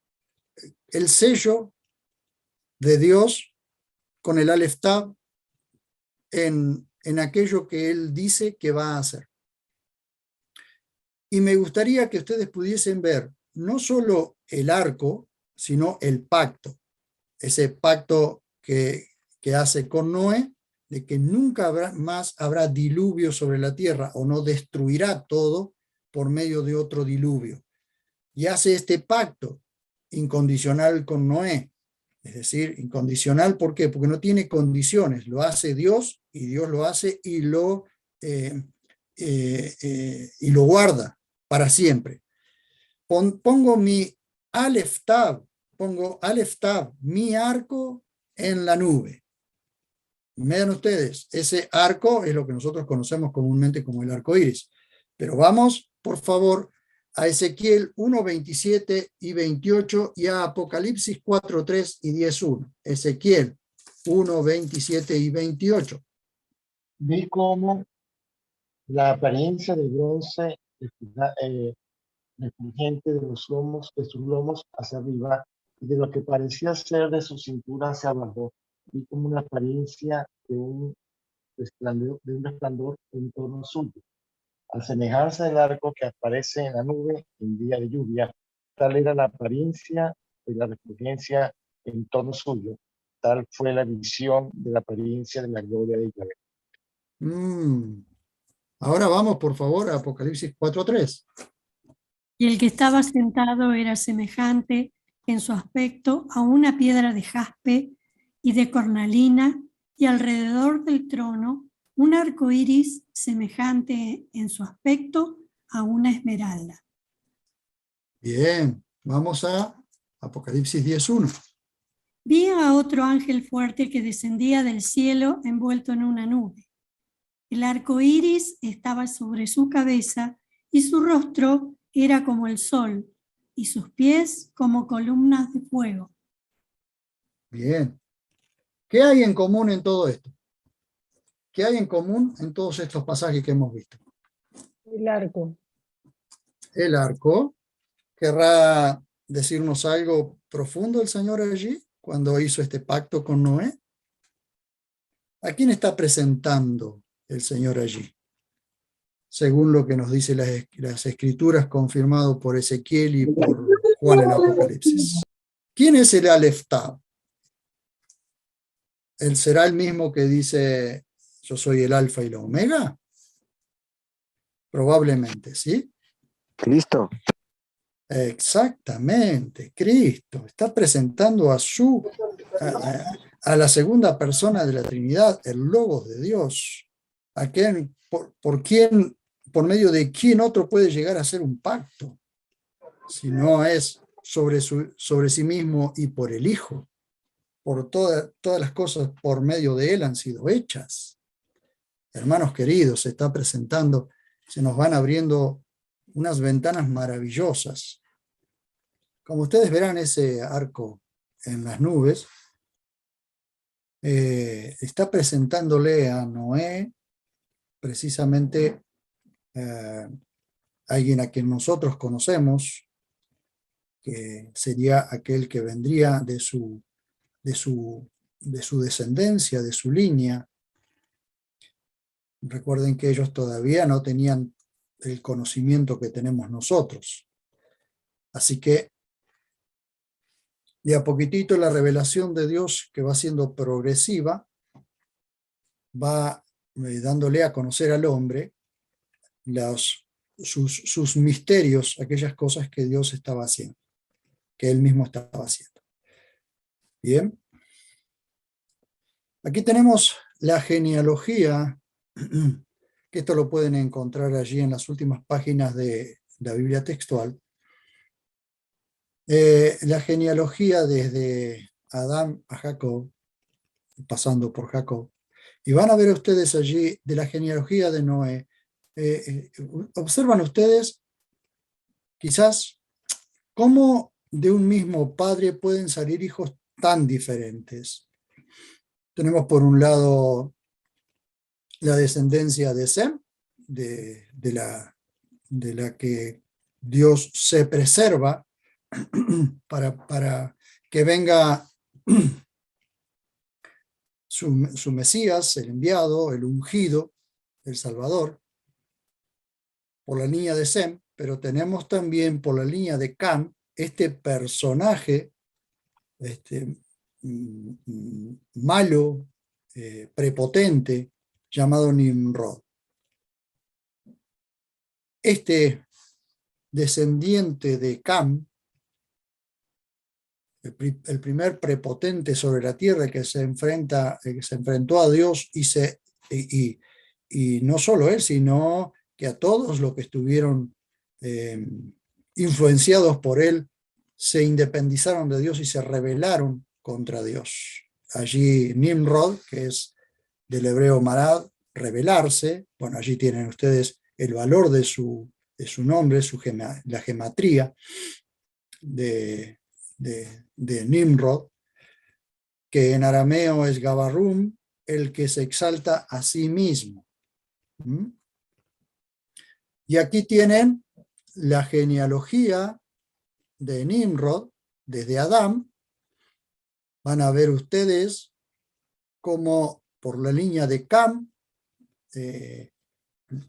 el sello de Dios con el Aleph Tab en aquello que Él dice que va a hacer. Y me gustaría que ustedes pudiesen ver no solo el arco, sino el pacto. Ese pacto que hace con Noé, de que nunca más habrá diluvio sobre la tierra o no destruirá todo por medio de otro diluvio. Y hace este pacto incondicional con Noé. Es decir, incondicional, ¿por qué? Porque no tiene condiciones. Lo hace Dios y Dios lo hace y lo guarda para siempre. Pongo mi Aleph Tab, mi arco en la nube. Vean ustedes, ese arco es lo que nosotros conocemos comúnmente como el arco iris. Pero vamos, por favor, a Ezequiel 1, 27 y 28 y a Apocalipsis 4, 3 y 10, 1. Ezequiel 1, 27 y 28. Vi cómo la apariencia de bronce refulgente de sus lomos hacia arriba y de lo que parecía ser de su cintura hacia abajo. Vi como una apariencia de un resplandor en torno suyo. Al semejanza del arco que aparece en la nube en día de lluvia, tal era la apariencia de la refulgencia en torno suyo. Tal fue la visión de la apariencia de la gloria de Yahvé. Ahora vamos, por favor, a Apocalipsis 4:3. Y el que estaba sentado era semejante en su aspecto a una piedra de jaspe y de cornalina, y alrededor del trono un arco iris semejante en su aspecto a una esmeralda. Bien, vamos a Apocalipsis 10:1. Vi a otro ángel fuerte que descendía del cielo envuelto en una nube. El arco iris estaba sobre su cabeza y su rostro era como el sol y sus pies como columnas de fuego. Bien. ¿Qué hay en común en todo esto? ¿Qué hay en común en todos estos pasajes que hemos visto? El arco. El arco. ¿Querrá decirnos algo profundo el Señor allí cuando hizo este pacto con Noé? ¿A quién está presentando el Señor allí? según lo que nos dice las Escrituras, confirmado por Ezequiel y por Juan en Apocalipsis. ¿Quién es el Aleph Tav? ¿Él será el mismo que dice, yo soy el alfa y la omega? Probablemente, ¿sí? Cristo. Exactamente, Cristo. Está presentando a la segunda persona de la Trinidad, el Logos de Dios. A quien, por medio de quién otro puede llegar a hacer un pacto, si no es sobre sí mismo y por el Hijo. Por todas las cosas por medio de él han sido hechas. Hermanos queridos, se está presentando, se nos van abriendo unas ventanas maravillosas. Como ustedes verán, ese arco en las nubes está presentándole a Noé precisamente alguien a quien nosotros conocemos, que sería aquel que vendría de su descendencia, de su línea. Recuerden que ellos todavía no tenían el conocimiento que tenemos nosotros. Así que de a poquitito la revelación de Dios, que va siendo progresiva, va dándole a conocer al hombre sus misterios, aquellas cosas que Dios estaba haciendo, que Él mismo estaba haciendo. Bien. Aquí tenemos la genealogía, que esto lo pueden encontrar allí en las últimas páginas de la Biblia textual. La genealogía desde Adán a Jacob, pasando por Jacob. Y van a ver ustedes allí de la genealogía de Noé. Observan ustedes quizás cómo de un mismo padre pueden salir hijos tan diferentes. Tenemos por un lado la descendencia de Sem, de la que Dios se preserva para que venga su Mesías, el enviado, el ungido, el Salvador, por la línea de Sem, pero tenemos también por la línea de Cam este personaje malo, prepotente, llamado Nimrod. Este descendiente de Cam, el primer prepotente sobre la tierra que se enfrentó a Dios y no solo él, sino que a todos los que estuvieron influenciados por él se independizaron de Dios y se rebelaron contra Dios. Allí Nimrod, que es del hebreo marad, rebelarse. Bueno, allí tienen ustedes el valor de su nombre, la gematría de Nimrod, que en arameo es Gabarum, el que se exalta a sí mismo. Y aquí tienen la genealogía de Nimrod desde Adán. Van a ver ustedes cómo por la línea de Cam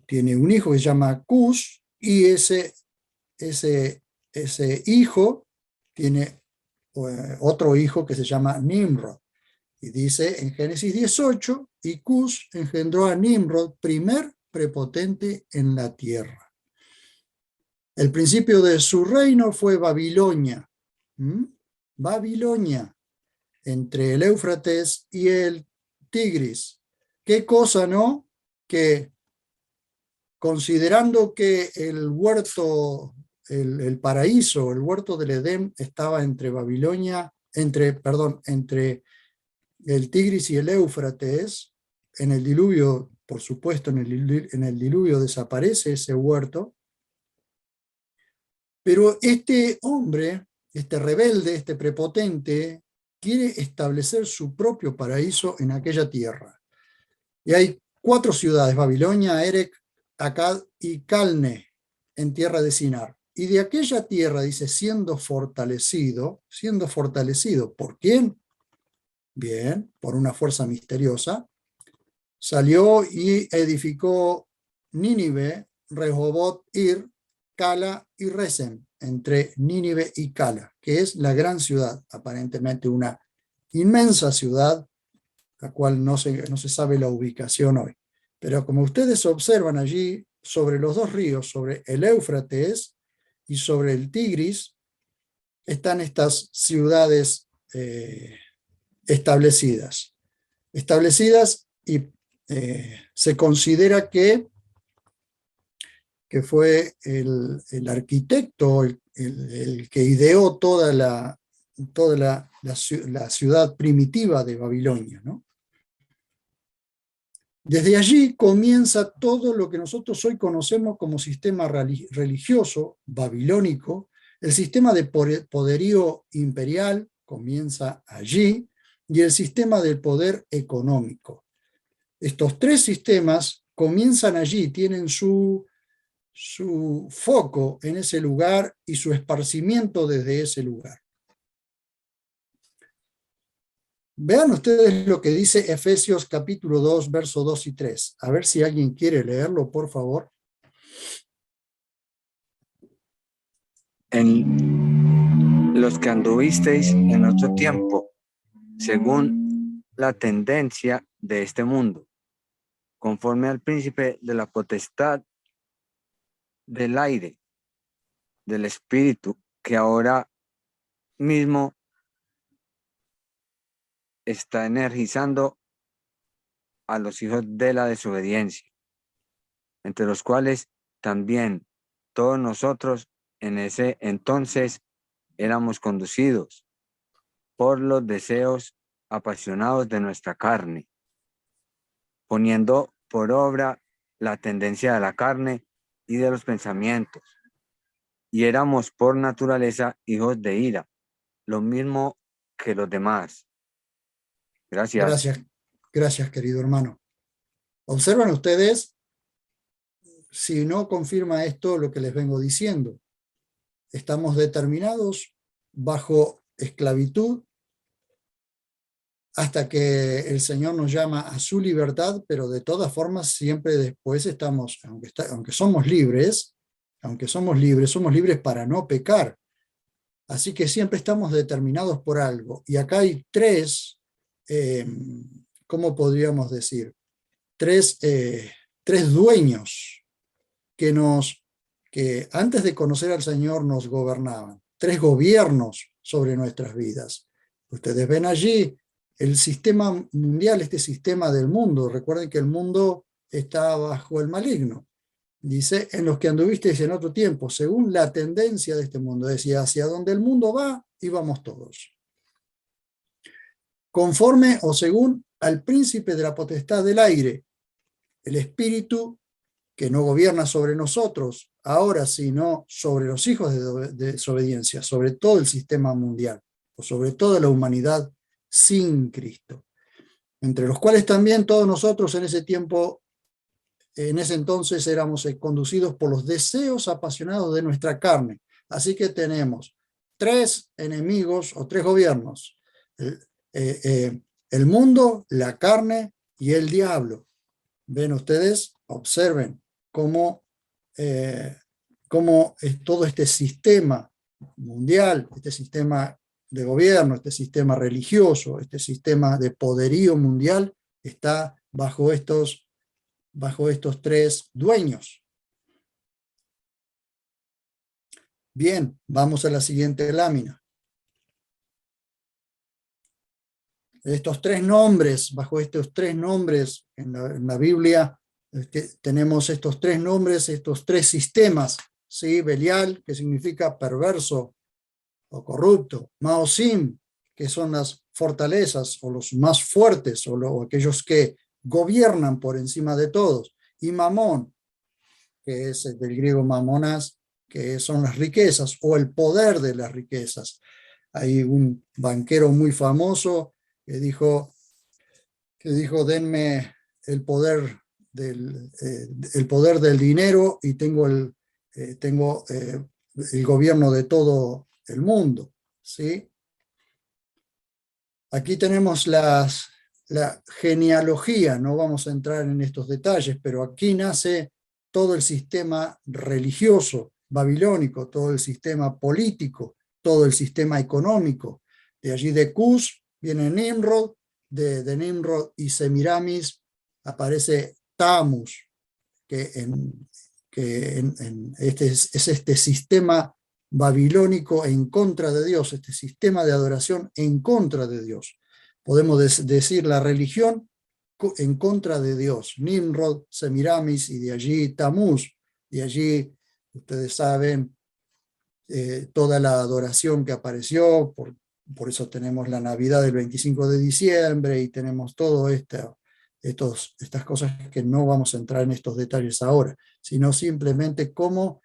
tiene un hijo que se llama Cus, y ese hijo tiene otro hijo que se llama Nimrod. Y dice en Génesis 18, y Cus engendró a Nimrod, primer prepotente en la tierra. El principio de su reino fue Babilonia. Babilonia, entre el Éufrates y el Tigris. ¿Qué cosa, no? Que considerando que el huerto, el paraíso, el huerto del Edén estaba entre entre el Tigris y el Éufrates, en el diluvio, por supuesto, en el diluvio desaparece ese huerto, pero este hombre, este rebelde, este prepotente, quiere establecer su propio paraíso en aquella tierra. Y hay 4 ciudades, Babilonia, Erech, Akkad y Calne, en tierra de Sinar. Y de aquella tierra, dice, siendo fortalecido, ¿por quién? Bien, por una fuerza misteriosa, salió y edificó Nínive, Rehobot, Ir, Cala y Resem, entre Nínive y Cala, que es la gran ciudad, aparentemente una inmensa ciudad, la cual no se sabe la ubicación hoy. Pero como ustedes observan allí, sobre los dos ríos, sobre el Éufrates y sobre el Tigris, están estas ciudades establecidas y se considera que fue el arquitecto, el que ideó toda la ciudad primitiva de Babilonia, ¿no? Desde allí comienza todo lo que nosotros hoy conocemos como sistema religioso babilónico. El sistema de poderío imperial comienza allí, y el sistema del poder económico. Estos tres sistemas comienzan allí, tienen su foco en ese lugar y su esparcimiento desde ese lugar. Vean ustedes lo que dice Efesios capítulo 2, versos 2 y 3. A ver si alguien quiere leerlo, por favor. En los que anduvisteis en otro tiempo, según la tendencia de este mundo, conforme al príncipe de la potestad del aire, del espíritu, que ahora mismo está energizando a los hijos de la desobediencia, entre los cuales también todos nosotros en ese entonces éramos conducidos por los deseos apasionados de nuestra carne, poniendo por obra la tendencia de la carne y de los pensamientos, y éramos por naturaleza hijos de ira, lo mismo que los demás. Gracias. Gracias, querido hermano. Observan ustedes, si no confirma esto lo que les vengo diciendo. Estamos determinados bajo esclavitud hasta que el Señor nos llama a su libertad, pero de todas formas siempre después estamos, aunque somos libres, somos libres para no pecar. Así que siempre estamos determinados por algo. Y acá hay tres, ¿cómo podríamos decir? Tres dueños que antes de conocer al Señor nos gobernaban. Tres gobiernos sobre nuestras vidas. Ustedes ven allí el sistema mundial, este sistema del mundo. Recuerden que el mundo está bajo el maligno. Dice, en los que anduvisteis en otro tiempo, según la tendencia de este mundo. Decía, hacia donde el mundo va, íbamos todos. Conforme o según al príncipe de la potestad del aire, el espíritu que no gobierna sobre nosotros ahora, sino sobre los hijos de desobediencia, sobre todo el sistema mundial, o sobre toda la humanidad sin Cristo, entre los cuales también todos nosotros en ese tiempo, en ese entonces éramos conducidos por los deseos apasionados de nuestra carne. Así que tenemos tres enemigos o tres gobiernos: el mundo, la carne y el diablo. Ven ustedes, observen cómo es todo este sistema mundial, este sistema de gobierno, este sistema religioso, este sistema de poderío mundial está bajo estos tres dueños. Bien, vamos a la siguiente lámina. Estos tres nombres, bajo estos tres nombres en la Biblia, tenemos estos tres nombres, estos tres sistemas, ¿sí? Belial, que significa perverso o corrupto; Maosim, que son las fortalezas o los más fuertes o aquellos que gobiernan por encima de todos; y Mamón, que es del griego mamonas, que son las riquezas o el poder de las riquezas. Hay un banquero muy famoso que dijo, denme el poder del dinero y tengo el gobierno de todo el mundo, ¿sí? Aquí tenemos la genealogía, no vamos a entrar en estos detalles, pero aquí nace todo el sistema religioso babilónico, todo el sistema político, todo el sistema económico. De allí de Cus viene Nimrod, de Nimrod y Semiramis aparece Tammuz, que es este sistema babilónico en contra de Dios, este sistema de adoración en contra de Dios. Podemos decir la religión en contra de Dios. Nimrod, Semiramis y de allí Tammuz. De allí, ustedes saben, toda la adoración que apareció, por eso tenemos la Navidad del 25 de diciembre y tenemos todo estas cosas que no vamos a entrar en estos detalles ahora, sino simplemente cómo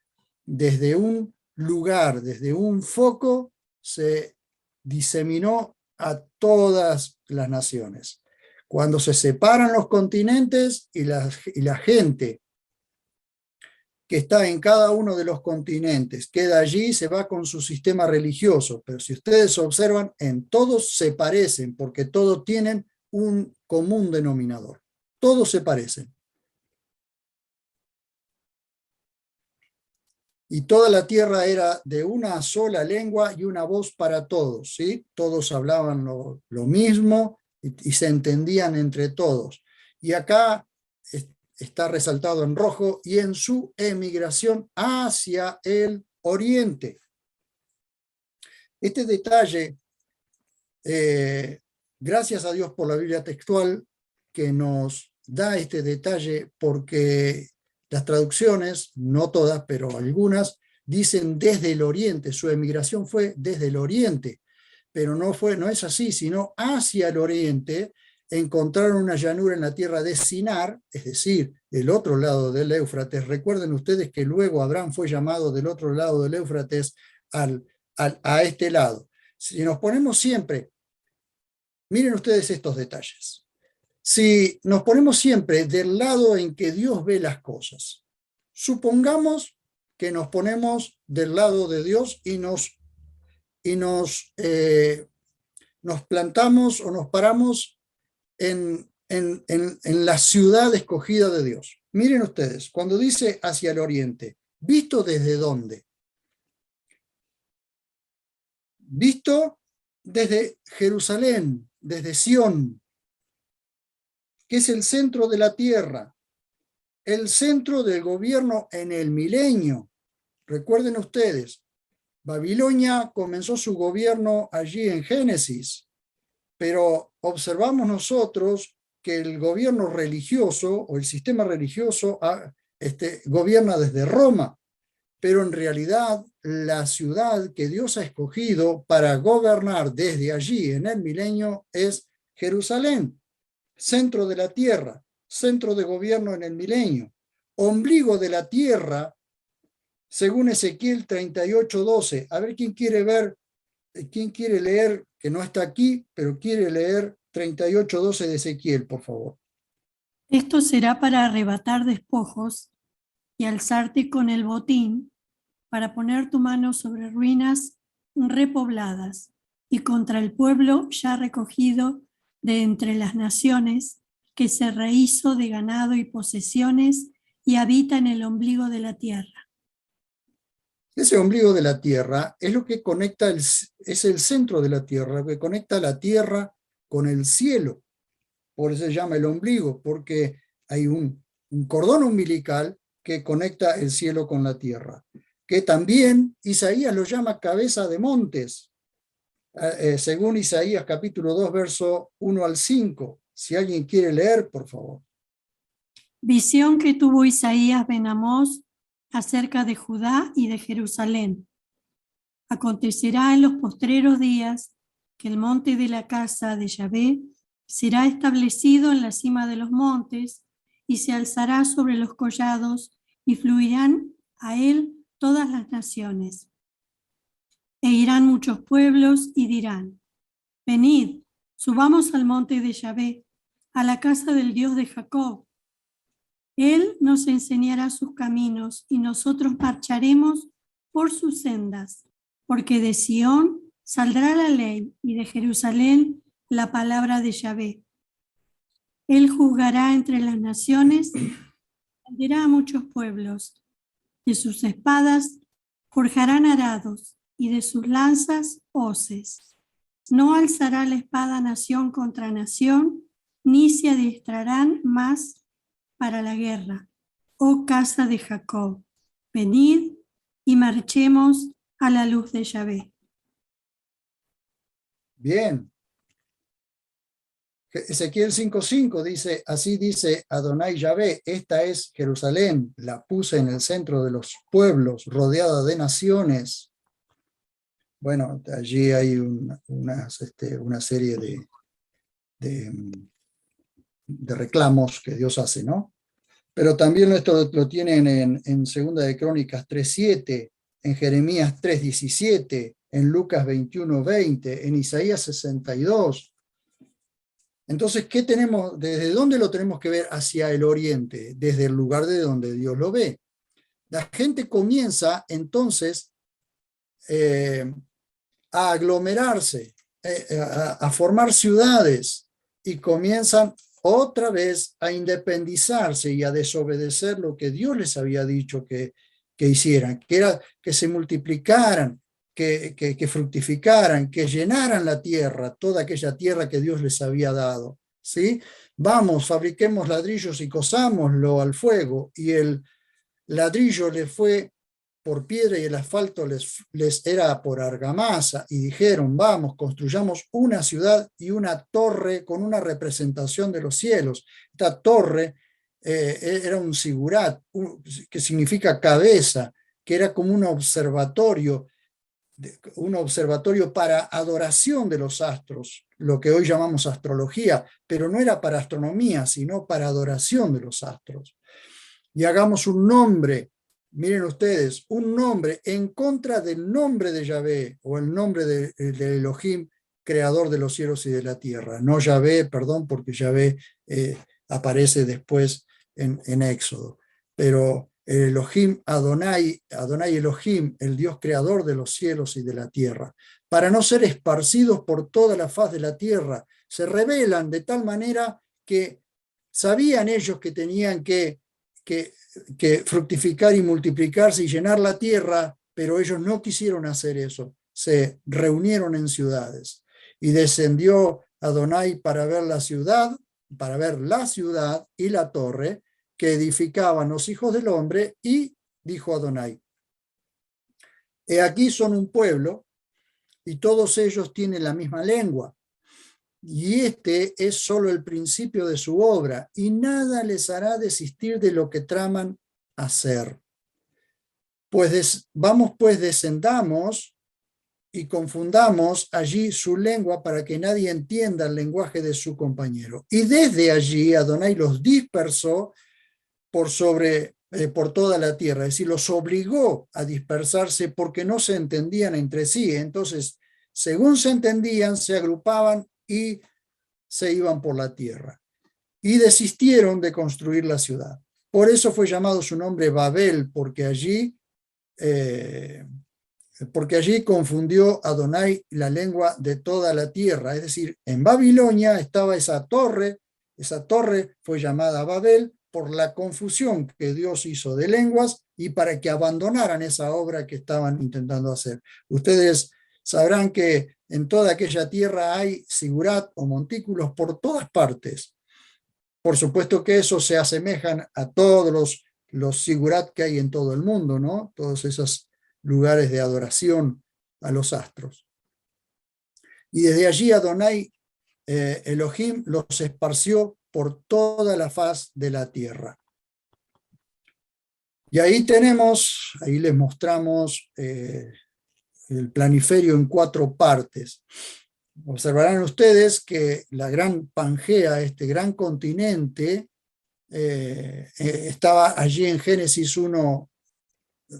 desde un lugar, desde un foco, se diseminó a todas las naciones. Cuando se separan los continentes y la gente que está en cada uno de los continentes queda allí, se va con su sistema religioso, pero si ustedes observan, en todos se parecen, porque todos tienen un común denominador. Todos se parecen. Y toda la tierra era de una sola lengua y una voz para todos, ¿sí? Todos hablaban lo mismo y se entendían entre todos. Y acá está resaltado en rojo, y en su emigración hacia el oriente. Este detalle, gracias a Dios por la Biblia textual que nos da este detalle, porque las traducciones, no todas, pero algunas, dicen desde el oriente, su emigración fue desde el oriente, pero no es así, sino hacia el oriente. Encontraron una llanura en la tierra de Sinar, es decir, del otro lado del Éufrates. Recuerden ustedes que luego Abraham fue llamado del otro lado del Éufrates a este lado. Si nos ponemos siempre, miren ustedes estos detalles, si nos ponemos siempre del lado en que Dios ve las cosas, supongamos que nos ponemos del lado de Dios y nos plantamos o nos paramos en la ciudad escogida de Dios. Miren ustedes, cuando dice hacia el oriente, ¿visto desde dónde? Visto desde Jerusalén, desde Sión, que es el centro de la tierra, el centro del gobierno en el milenio. Recuerden ustedes, Babilonia comenzó su gobierno allí en Génesis, pero observamos nosotros que el gobierno religioso o el sistema religioso gobierna desde Roma, pero en realidad la ciudad que Dios ha escogido para gobernar desde allí en el milenio es Jerusalén, centro de la tierra, centro de gobierno en el milenio, ombligo de la tierra, según Ezequiel 38:12. A ver quién quiere leer, que no está aquí, pero quiere leer 38:12 de Ezequiel, por favor. Esto será para arrebatar despojos y alzarte con el botín, para poner tu mano sobre ruinas repobladas y contra el pueblo ya recogido de entre las naciones, que se rehizo de ganado y posesiones y habita en el ombligo de la tierra. Ese ombligo de la tierra es lo que conecta, es el centro de la tierra, que conecta la tierra con el cielo. Por eso se llama el ombligo, porque hay un cordón umbilical que conecta el cielo con la tierra, que también Isaías lo llama cabeza de montes, según Isaías capítulo 2, verso 1 al 5. Si alguien quiere leer, por favor. Visión que tuvo Isaías ben Amós acerca de Judá y de Jerusalén. Acontecerá en los postreros días que el monte de la casa de Yahvé será establecido en la cima de los montes y se alzará sobre los collados y fluirán a él todas las naciones. E irán muchos pueblos y dirán: venid, subamos al monte de Yahvé, a la casa del Dios de Jacob. Él nos enseñará sus caminos y nosotros marcharemos por sus sendas, porque de Sión saldrá la ley y de Jerusalén la palabra de Yahvé. Él juzgará entre las naciones, Defenderá a muchos pueblos. De sus espadas forjarán arados y de sus lanzas hoces. No alzará la espada nación contra nación, ni se adiestrarán más para la guerra. Oh casa de Jacob, venid y marchemos a la luz de Yahvé. Bien. Ezequiel 5:5 dice, así dice Adonai Yahvé, esta es Jerusalén, la puse en el centro de los pueblos, rodeada de naciones. Bueno, allí hay una serie de reclamos que Dios hace, ¿no? Pero también esto lo tienen en Segunda de Crónicas 3:7, en Jeremías 3:17, en Lucas 21:20, en Isaías 62. Entonces, ¿qué tenemos? ¿Desde dónde lo tenemos que ver hacia el oriente? Desde el lugar de donde Dios lo ve. La gente comienza entonces a aglomerarse, a formar ciudades y comienzan otra vez a independizarse y a desobedecer lo que Dios les había dicho que hicieran, que era que se multiplicaran, que fructificaran, que llenaran la tierra, toda aquella tierra que Dios les había dado, ¿sí? Vamos, fabriquemos ladrillos y cosámoslo al fuego, y el ladrillo les fue por piedra y el asfalto les era por argamasa, y dijeron, vamos, construyamos una ciudad y una torre con una representación de los cielos. Esta torre era un sigurat, que significa cabeza, que era como un observatorio para adoración de los astros, lo que hoy llamamos astrología, pero no era para astronomía, sino para adoración de los astros. Y hagamos un nombre, miren ustedes, un nombre en contra del nombre de Yahvé, o el nombre de Elohim, creador de los cielos y de la tierra. No Yahvé, perdón, porque Yahvé aparece después en Éxodo, pero Elohim, Adonai Elohim, el Dios creador de los cielos y de la tierra, para no ser esparcidos por toda la faz de la tierra. Se rebelan de tal manera que sabían ellos que tenían que fructificar y multiplicarse y llenar la tierra, pero ellos no quisieron hacer eso. Se reunieron en ciudades y descendió Adonai para ver la ciudad y la torre que edificaban los hijos del hombre, y dijo Adonai, he aquí son un pueblo y todos ellos tienen la misma lengua, y este es solo el principio de su obra, y nada les hará desistir de lo que traman hacer. Vamos pues, descendamos y confundamos allí su lengua para que nadie entienda el lenguaje de su compañero. Y desde allí Adonai los dispersó por toda la tierra, es decir, los obligó a dispersarse porque no se entendían entre sí. Entonces, según se entendían, se agrupaban y se iban por la tierra. Y desistieron de construir la ciudad. Por eso fue llamado su nombre Babel, porque allí confundió Adonai la lengua de toda la tierra. Es decir, en Babilonia estaba esa torre fue llamada Babel por la confusión que Dios hizo de lenguas y para que abandonaran esa obra que estaban intentando hacer. Ustedes sabrán que en toda aquella tierra hay sigurat o montículos por todas partes. Por supuesto que esos se asemejan a todos los sigurat que hay en todo el mundo, ¿no? Todos esos lugares de adoración a los astros. Y desde allí Adonai Elohim los esparció por toda la faz de la tierra. Y ahí les mostramos el planiferio en 4 partes. Observarán ustedes que la gran Pangea, este gran continente, estaba allí en Génesis 1,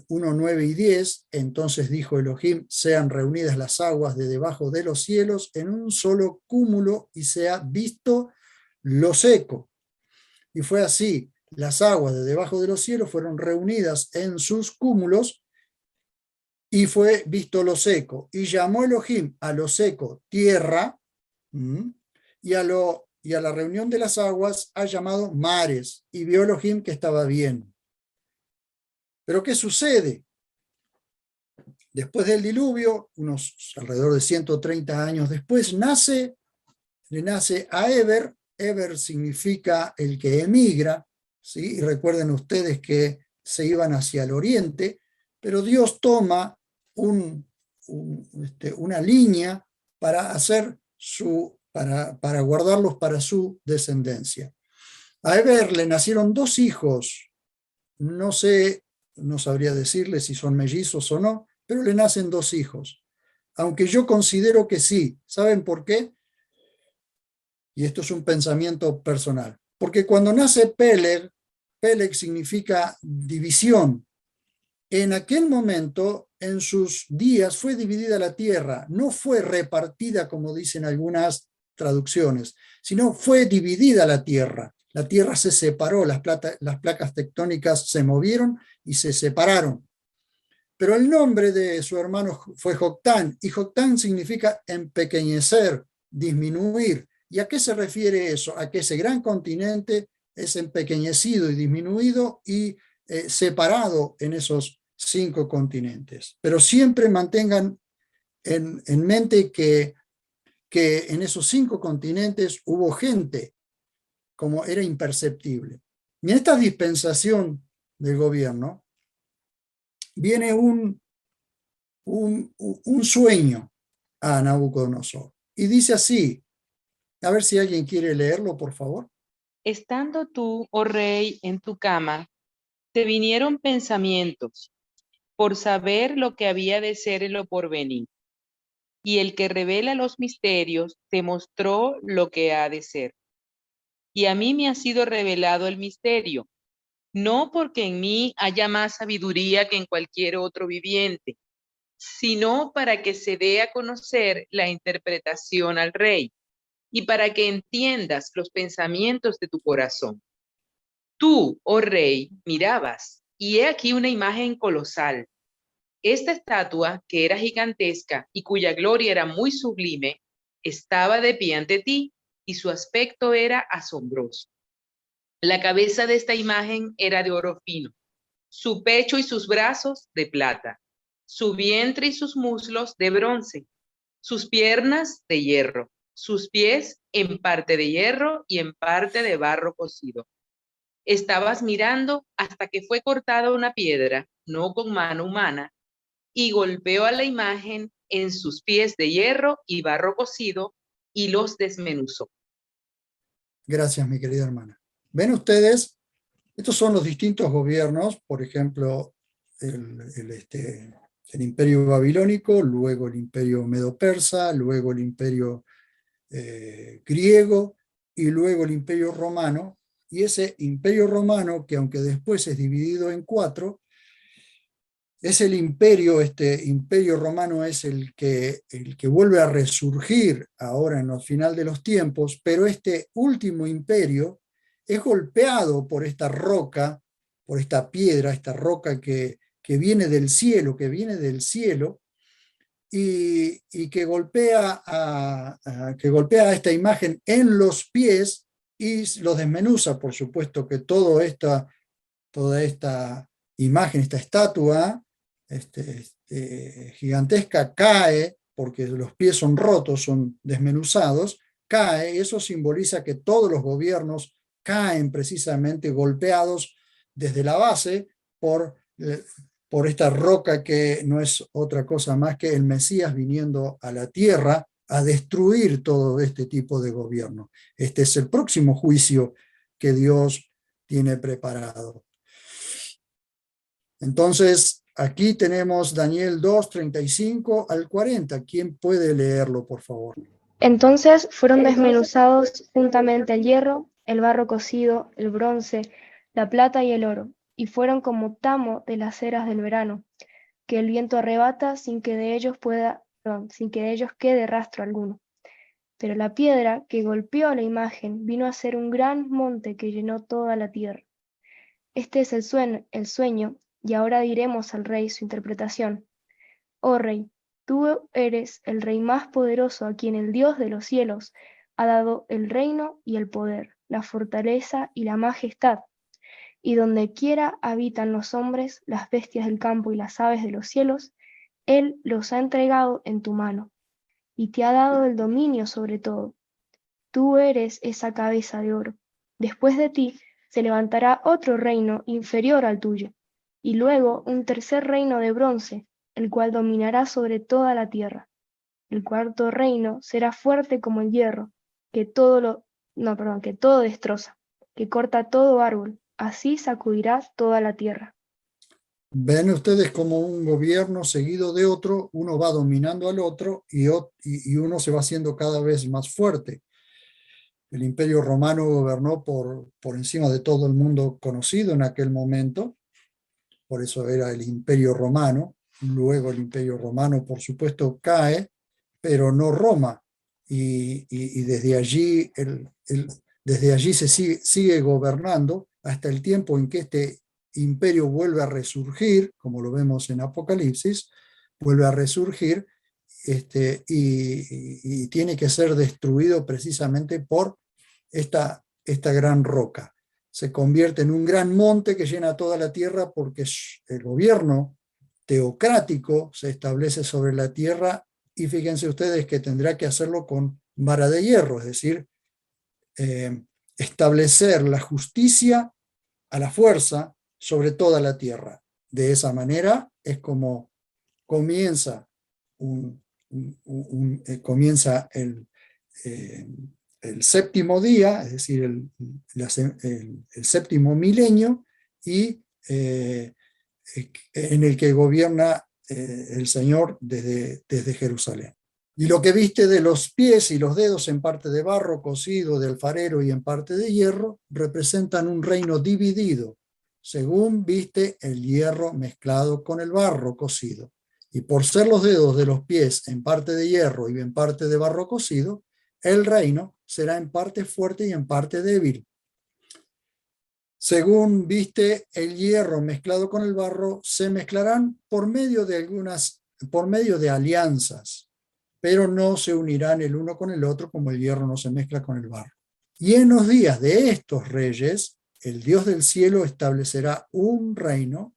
9 y 10. Entonces dijo Elohim, sean reunidas las aguas de debajo de los cielos en un solo cúmulo y sea visto lo seco. Y fue así, las aguas de debajo de los cielos fueron reunidas en sus cúmulos y fue visto lo seco. Y llamó Elohim a lo seco tierra, y y a la reunión de las aguas ha llamado mares, y vio Elohim que estaba bien. Pero ¿qué sucede? Después del diluvio, unos alrededor de 130 años después, le nace a Eber. Eber significa el que emigra, ¿sí? Y recuerden ustedes que se iban hacia el oriente, pero Dios toma una línea para para guardarlos para su descendencia. A Eber le nacieron 2 hijos, no sabría decirle si son mellizos o no, pero le nacen 2 hijos, aunque yo considero que sí. ¿Saben por qué? Y esto es un pensamiento personal. Porque cuando nace Peleg, Peleg significa división. En aquel momento, en sus días, fue dividida la tierra, no fue repartida como dicen algunas traducciones, sino fue dividida la tierra. La tierra se separó, las placas tectónicas se movieron y se separaron. Pero el nombre de su hermano fue Joctán, y Joctán significa empequeñecer, disminuir. ¿Y a qué se refiere eso? A que ese gran continente es empequeñecido y disminuido y separado en esos 5 continentes. Pero siempre mantengan en mente que en esos 5 continentes hubo gente, como era imperceptible. Y en esta dispensación del gobierno viene un sueño a Nabucodonosor. Y dice así, a ver si alguien quiere leerlo, por favor. Estando tú, oh rey, en tu cama, te vinieron pensamientos por saber lo que había de ser en lo porvenir. Y el que revela los misterios te mostró lo que ha de ser. Y a mí me ha sido revelado el misterio, no porque en mí haya más sabiduría que en cualquier otro viviente, sino para que se dé a conocer la interpretación al rey y para que entiendas los pensamientos de tu corazón. Tú, oh rey, mirabas, y he aquí una imagen colosal. Esta estatua, que era gigantesca y cuya gloria era muy sublime, estaba de pie ante ti, y su aspecto era asombroso. La cabeza de esta imagen era de oro fino, su pecho y sus brazos de plata, su vientre y sus muslos de bronce, sus piernas de hierro, sus pies en parte de hierro y en parte de barro cocido. Estabas mirando hasta que fue cortada una piedra, no con mano humana, y golpeó a la imagen en sus pies de hierro y barro cocido y los desmenuzó. Gracias, mi querida hermana. ¿Ven ustedes? Estos son los distintos gobiernos, por ejemplo, el imperio babilónico, luego el imperio medo-persa, luego el imperio griego y luego el imperio romano. Y ese imperio romano, que aunque después es dividido en 4, es el imperio, este imperio romano es el que vuelve a resurgir ahora en el final de los tiempos, pero este último imperio es golpeado por esta roca, por esta piedra, esta roca que viene del cielo, y que golpea a esta imagen en los pies y los desmenuza. Por supuesto que toda esta imagen, esta estatua gigantesca cae, porque los pies son rotos, son desmenuzados, cae, y eso simboliza que todos los gobiernos caen precisamente golpeados desde la base por esta roca que no es otra cosa más que el Mesías viniendo a la tierra a destruir todo este tipo de gobierno. Este es el próximo juicio que Dios tiene preparado. Entonces, aquí tenemos Daniel 2, 35 al 40. ¿Quién puede leerlo, por favor? Entonces fueron desmenuzados juntamente el hierro, el barro cocido, el bronce, la plata y el oro, y fueron como tamo de las eras del verano, que el viento arrebata sin que de ellos quede rastro alguno. Pero la piedra que golpeó la imagen vino a ser un gran monte que llenó toda la tierra. Este es el sueño, y ahora diremos al rey su interpretación. Oh rey, tú eres el rey más poderoso a quien el Dios de los cielos ha dado el reino y el poder, la fortaleza y la majestad. Y donde quiera habitan los hombres, las bestias del campo y las aves de los cielos, Él los ha entregado en tu mano, y te ha dado el dominio sobre todo. Tú eres esa cabeza de oro. Después de ti se levantará otro reino inferior al tuyo, y luego un tercer reino de bronce, el cual dominará sobre toda la tierra. El cuarto reino será fuerte como el hierro, que todo destroza, que corta todo árbol. Así sacudirás toda la tierra. Ven ustedes como un gobierno seguido de otro, uno va dominando al otro y uno se va haciendo cada vez más fuerte. El Imperio Romano gobernó por encima de todo el mundo conocido en aquel momento, por eso era el Imperio Romano. Luego el Imperio Romano, por supuesto, cae, pero no Roma. Y desde allí, desde allí se sigue gobernando hasta el tiempo en que este imperio vuelve a resurgir, como lo vemos en Apocalipsis, vuelve a resurgir y tiene que ser destruido precisamente por esta gran roca. Se convierte en un gran monte que llena toda la tierra porque el gobierno teocrático se establece sobre la tierra, y fíjense ustedes que tendrá que hacerlo con vara de hierro, es decir, establecer la justicia a la fuerza sobre toda la tierra. De esa manera es como comienza, comienza el séptimo día, es decir, el séptimo milenio, y en el que gobierna el Señor desde Jerusalén. Y lo que viste de los pies y los dedos, en parte de barro cocido, de alfarero, y en parte de hierro, representan un reino dividido, según viste el hierro mezclado con el barro cocido. Y por ser los dedos de los pies en parte de hierro y en parte de barro cocido, el reino será en parte fuerte y en parte débil. Según viste el hierro mezclado con el barro, se mezclarán por medio de alianzas, pero no se unirán el uno con el otro como el hierro no se mezcla con el barro. Y en los días de estos reyes, el Dios del cielo establecerá un reino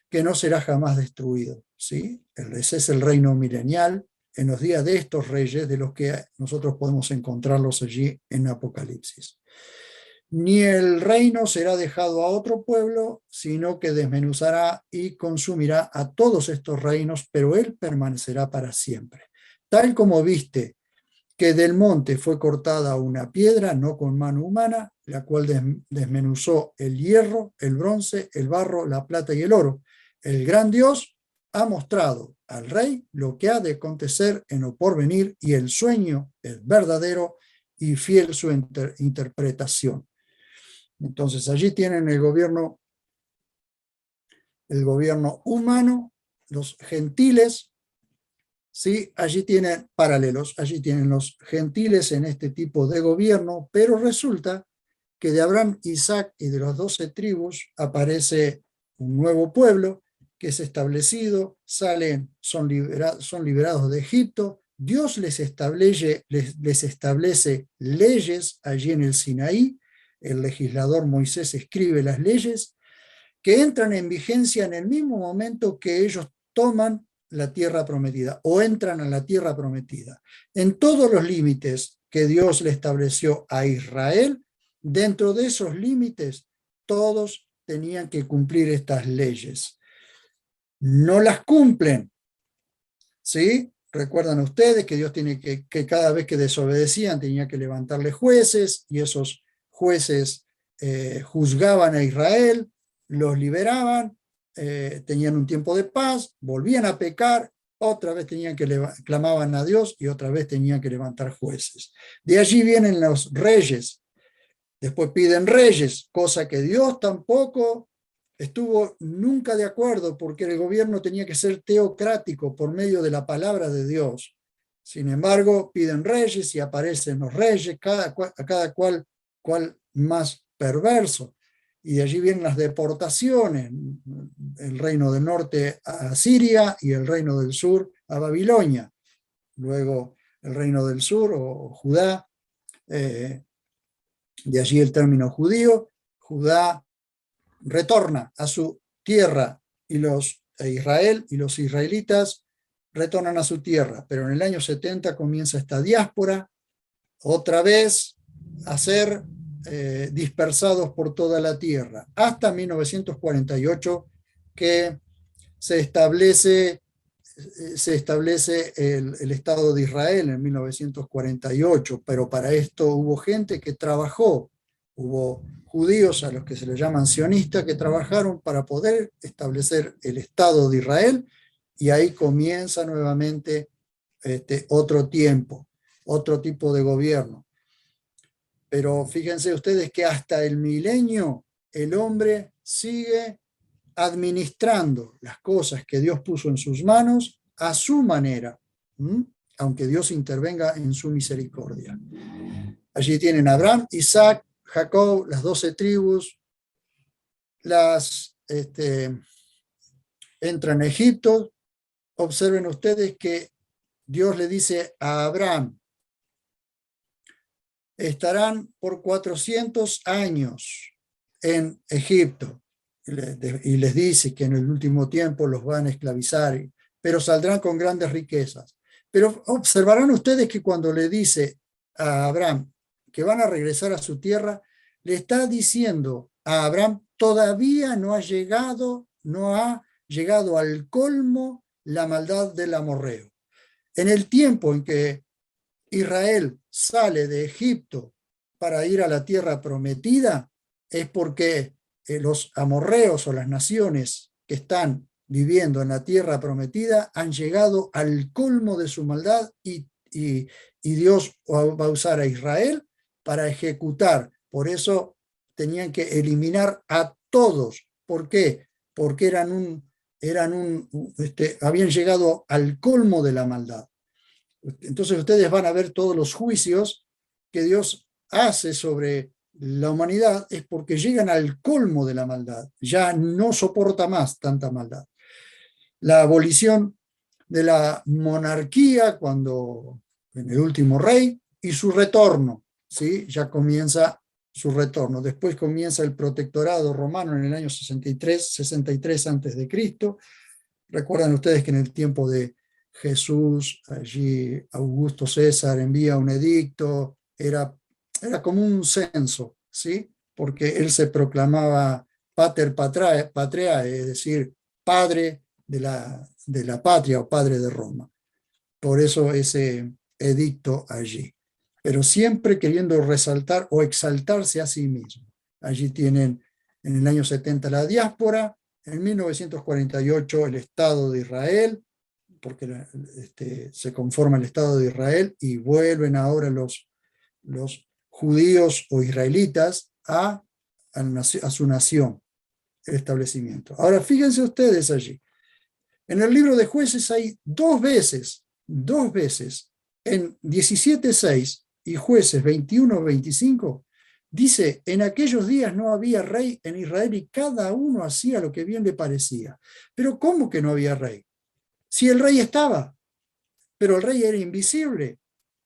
que no será jamás destruido. ¿Sí? Ese es el reino milenial en los días de estos reyes, de los que nosotros podemos encontrarlos allí en Apocalipsis. Ni el reino será dejado a otro pueblo, sino que desmenuzará y consumirá a todos estos reinos, pero él permanecerá para siempre. Tal como viste que del monte fue cortada una piedra, no con mano humana, la cual desmenuzó el hierro, el bronce, el barro, la plata y el oro. El gran Dios ha mostrado al rey lo que ha de acontecer en lo porvenir, y el sueño es verdadero y fiel su interpretación. Entonces allí tienen el gobierno humano, los gentiles, ¿sí? Allí tienen paralelos, allí tienen los gentiles en este tipo de gobierno, pero resulta que de Abraham, Isaac y de las 12 tribus aparece un nuevo pueblo que es establecido, son liberados de Egipto. Dios les establece leyes allí en el Sinaí. El legislador Moisés escribe las leyes que entran en vigencia en el mismo momento que ellos toman la tierra prometida o entran a la tierra prometida. En todos los límites que Dios le estableció a Israel, dentro de esos límites todos tenían que cumplir estas leyes. No las cumplen, ¿sí? Recuerdan ustedes que Dios tiene que cada vez que desobedecían tenía que levantarle jueces, y esos jueces juzgaban a Israel, los liberaban, tenían un tiempo de paz, volvían a pecar, otra vez clamaban a Dios y otra vez tenían que levantar jueces. De allí vienen los reyes. Después piden reyes, cosa que Dios tampoco estuvo nunca de acuerdo, porque el gobierno tenía que ser teocrático por medio de la palabra de Dios. Sin embargo, piden reyes y aparecen los reyes, cada cual más perverso. Y de allí vienen las deportaciones, el reino del norte a Siria y el reino del sur a Babilonia. Luego el reino del sur, o Judá, de allí el término judío. Judá retorna a su tierra Israel y los israelitas retornan a su tierra, pero en el año 70 comienza esta diáspora, otra vez a ser dispersados por toda la tierra, hasta 1948 que se establece el Estado de Israel en 1948, pero para esto hubo gente que trabajó, hubo judíos a los que se les llaman sionistas que trabajaron para poder establecer el Estado de Israel, y ahí comienza nuevamente otro tiempo, otro tipo de gobierno. Pero fíjense ustedes que hasta el milenio el hombre sigue administrando las cosas que Dios puso en sus manos a su manera, aunque Dios intervenga en su misericordia. Allí tienen a Abraham, Isaac, Jacob, las 12 tribus, entran a Egipto. Observen ustedes que Dios le dice a Abraham: estarán por 400 años en Egipto. Y les dice que en el último tiempo los van a esclavizar, pero saldrán con grandes riquezas. Pero observarán ustedes que cuando le dice a Abraham que van a regresar a su tierra, le está diciendo a Abraham: todavía no ha llegado al colmo la maldad del amorreo. En el tiempo en que Israel sale de Egipto para ir a la tierra prometida, es porque los amorreos o las naciones que están viviendo en la tierra prometida han llegado al colmo de su maldad, y Dios va a usar a Israel para ejecutar. Por eso tenían que eliminar a todos. ¿Por qué? Porque habían llegado al colmo de la maldad. Entonces ustedes van a ver todos los juicios que Dios hace sobre la humanidad, es porque llegan al colmo de la maldad. Ya no soporta más tanta maldad. La abolición de la monarquía en el último rey, y su retorno, ¿sí? Ya comienza su retorno. Después comienza el protectorado romano en el año 63 antes de Cristo. Recuerdan ustedes que en el tiempo de Jesús, allí Augusto César envía un edicto, era como un censo, ¿sí? Porque él se proclamaba pater patriae, es decir, padre de la patria o padre de Roma. Por eso ese edicto allí. Pero siempre queriendo resaltar o exaltarse a sí mismo. Allí tienen en el año 70 la diáspora, en 1948 el Estado de Israel, porque se conforma el Estado de Israel y vuelven ahora los judíos o israelitas a su nación, el establecimiento. Ahora fíjense ustedes allí. En el libro de Jueces hay dos veces, en 17:6 y Jueces 21:25, dice: en aquellos días no había rey en Israel y cada uno hacía lo que bien le parecía. Pero ¿cómo que no había rey? Si el rey estaba, pero el rey era invisible.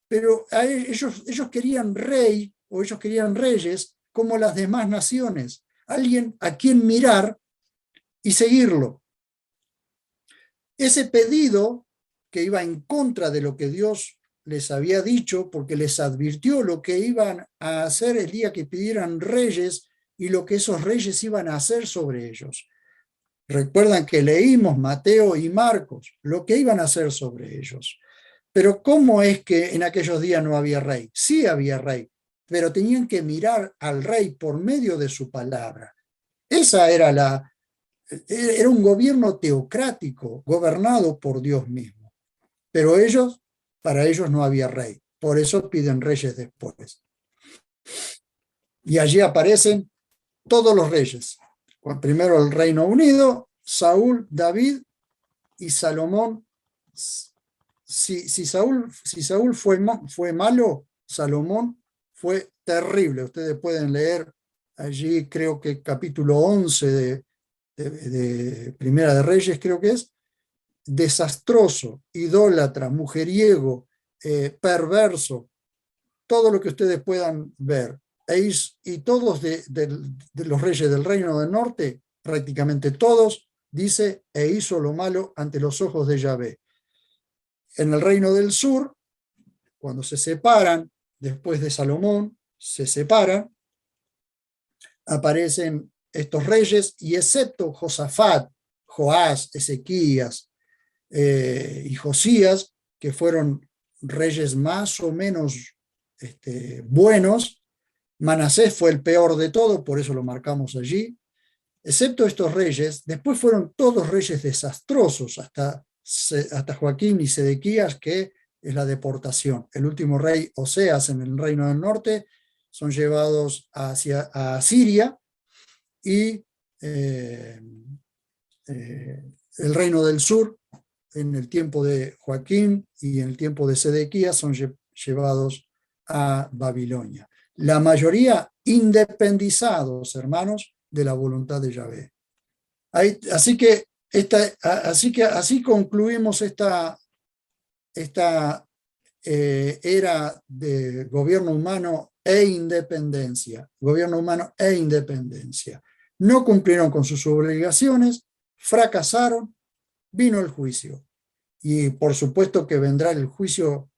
Pero ellos querían rey, o ellos querían reyes como las demás naciones, alguien a quien mirar y seguirlo. Ese pedido, que iba en contra de lo que Dios les había dicho, porque les advirtió lo que iban a hacer el día que pidieran reyes y lo que esos reyes iban a hacer sobre ellos. Recuerdan que leímos Mateo y Marcos, lo que iban a hacer sobre ellos. Pero ¿cómo es que en aquellos días no había rey? Sí había rey, pero tenían que mirar al rey por medio de su palabra. Era un gobierno teocrático, gobernado por Dios mismo. Pero para ellos no había rey. Por eso piden reyes después. Y allí aparecen todos los reyes. Primero el Reino Unido, Saúl, David y Salomón. Si Saúl fue malo, Salomón fue terrible. Ustedes pueden leer allí, creo que capítulo 11 de Primera de Reyes, creo que es. Desastroso, idólatra, mujeriego, perverso. todo lo que ustedes puedan ver. Y todos de los reyes del reino del norte, prácticamente todos, dice, e hizo lo malo ante los ojos de Yahvé. En el reino del sur, cuando se separan, después de Salomón, se separan, aparecen estos reyes, y excepto Josafat, Joás, Ezequías y Josías, que fueron reyes más o menos buenos, Manasés fue el peor de todo, por eso lo marcamos allí. Excepto estos reyes, después fueron todos reyes desastrosos, hasta Joaquín y Sedequías, que es la deportación. El último rey, Oseas, en el reino del norte, son llevados a Siria, y el reino del sur, en el tiempo de Joaquín y en el tiempo de Sedequías, son llevados a Babilonia. La mayoría independizados, hermanos, de la voluntad de Yahvé. Así concluimos esta era de gobierno humano e independencia. Gobierno humano e independencia. No cumplieron con sus obligaciones, fracasaron, vino el juicio. Y por supuesto que vendrá el juicio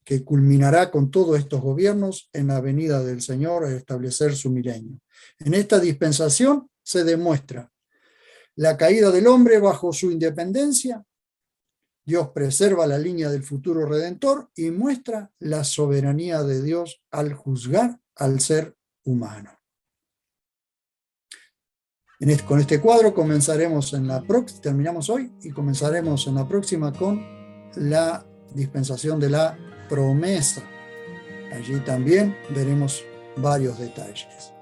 que culminará con todos estos gobiernos en la venida del Señor a establecer su milenio. En esta dispensación se demuestra la caída del hombre bajo su independencia. Dios preserva la línea del futuro redentor y muestra la soberanía de Dios al juzgar al ser humano. Con este cuadro terminamos hoy y comenzaremos en la próxima con la dispensación de la promesa. Allí también veremos varios detalles.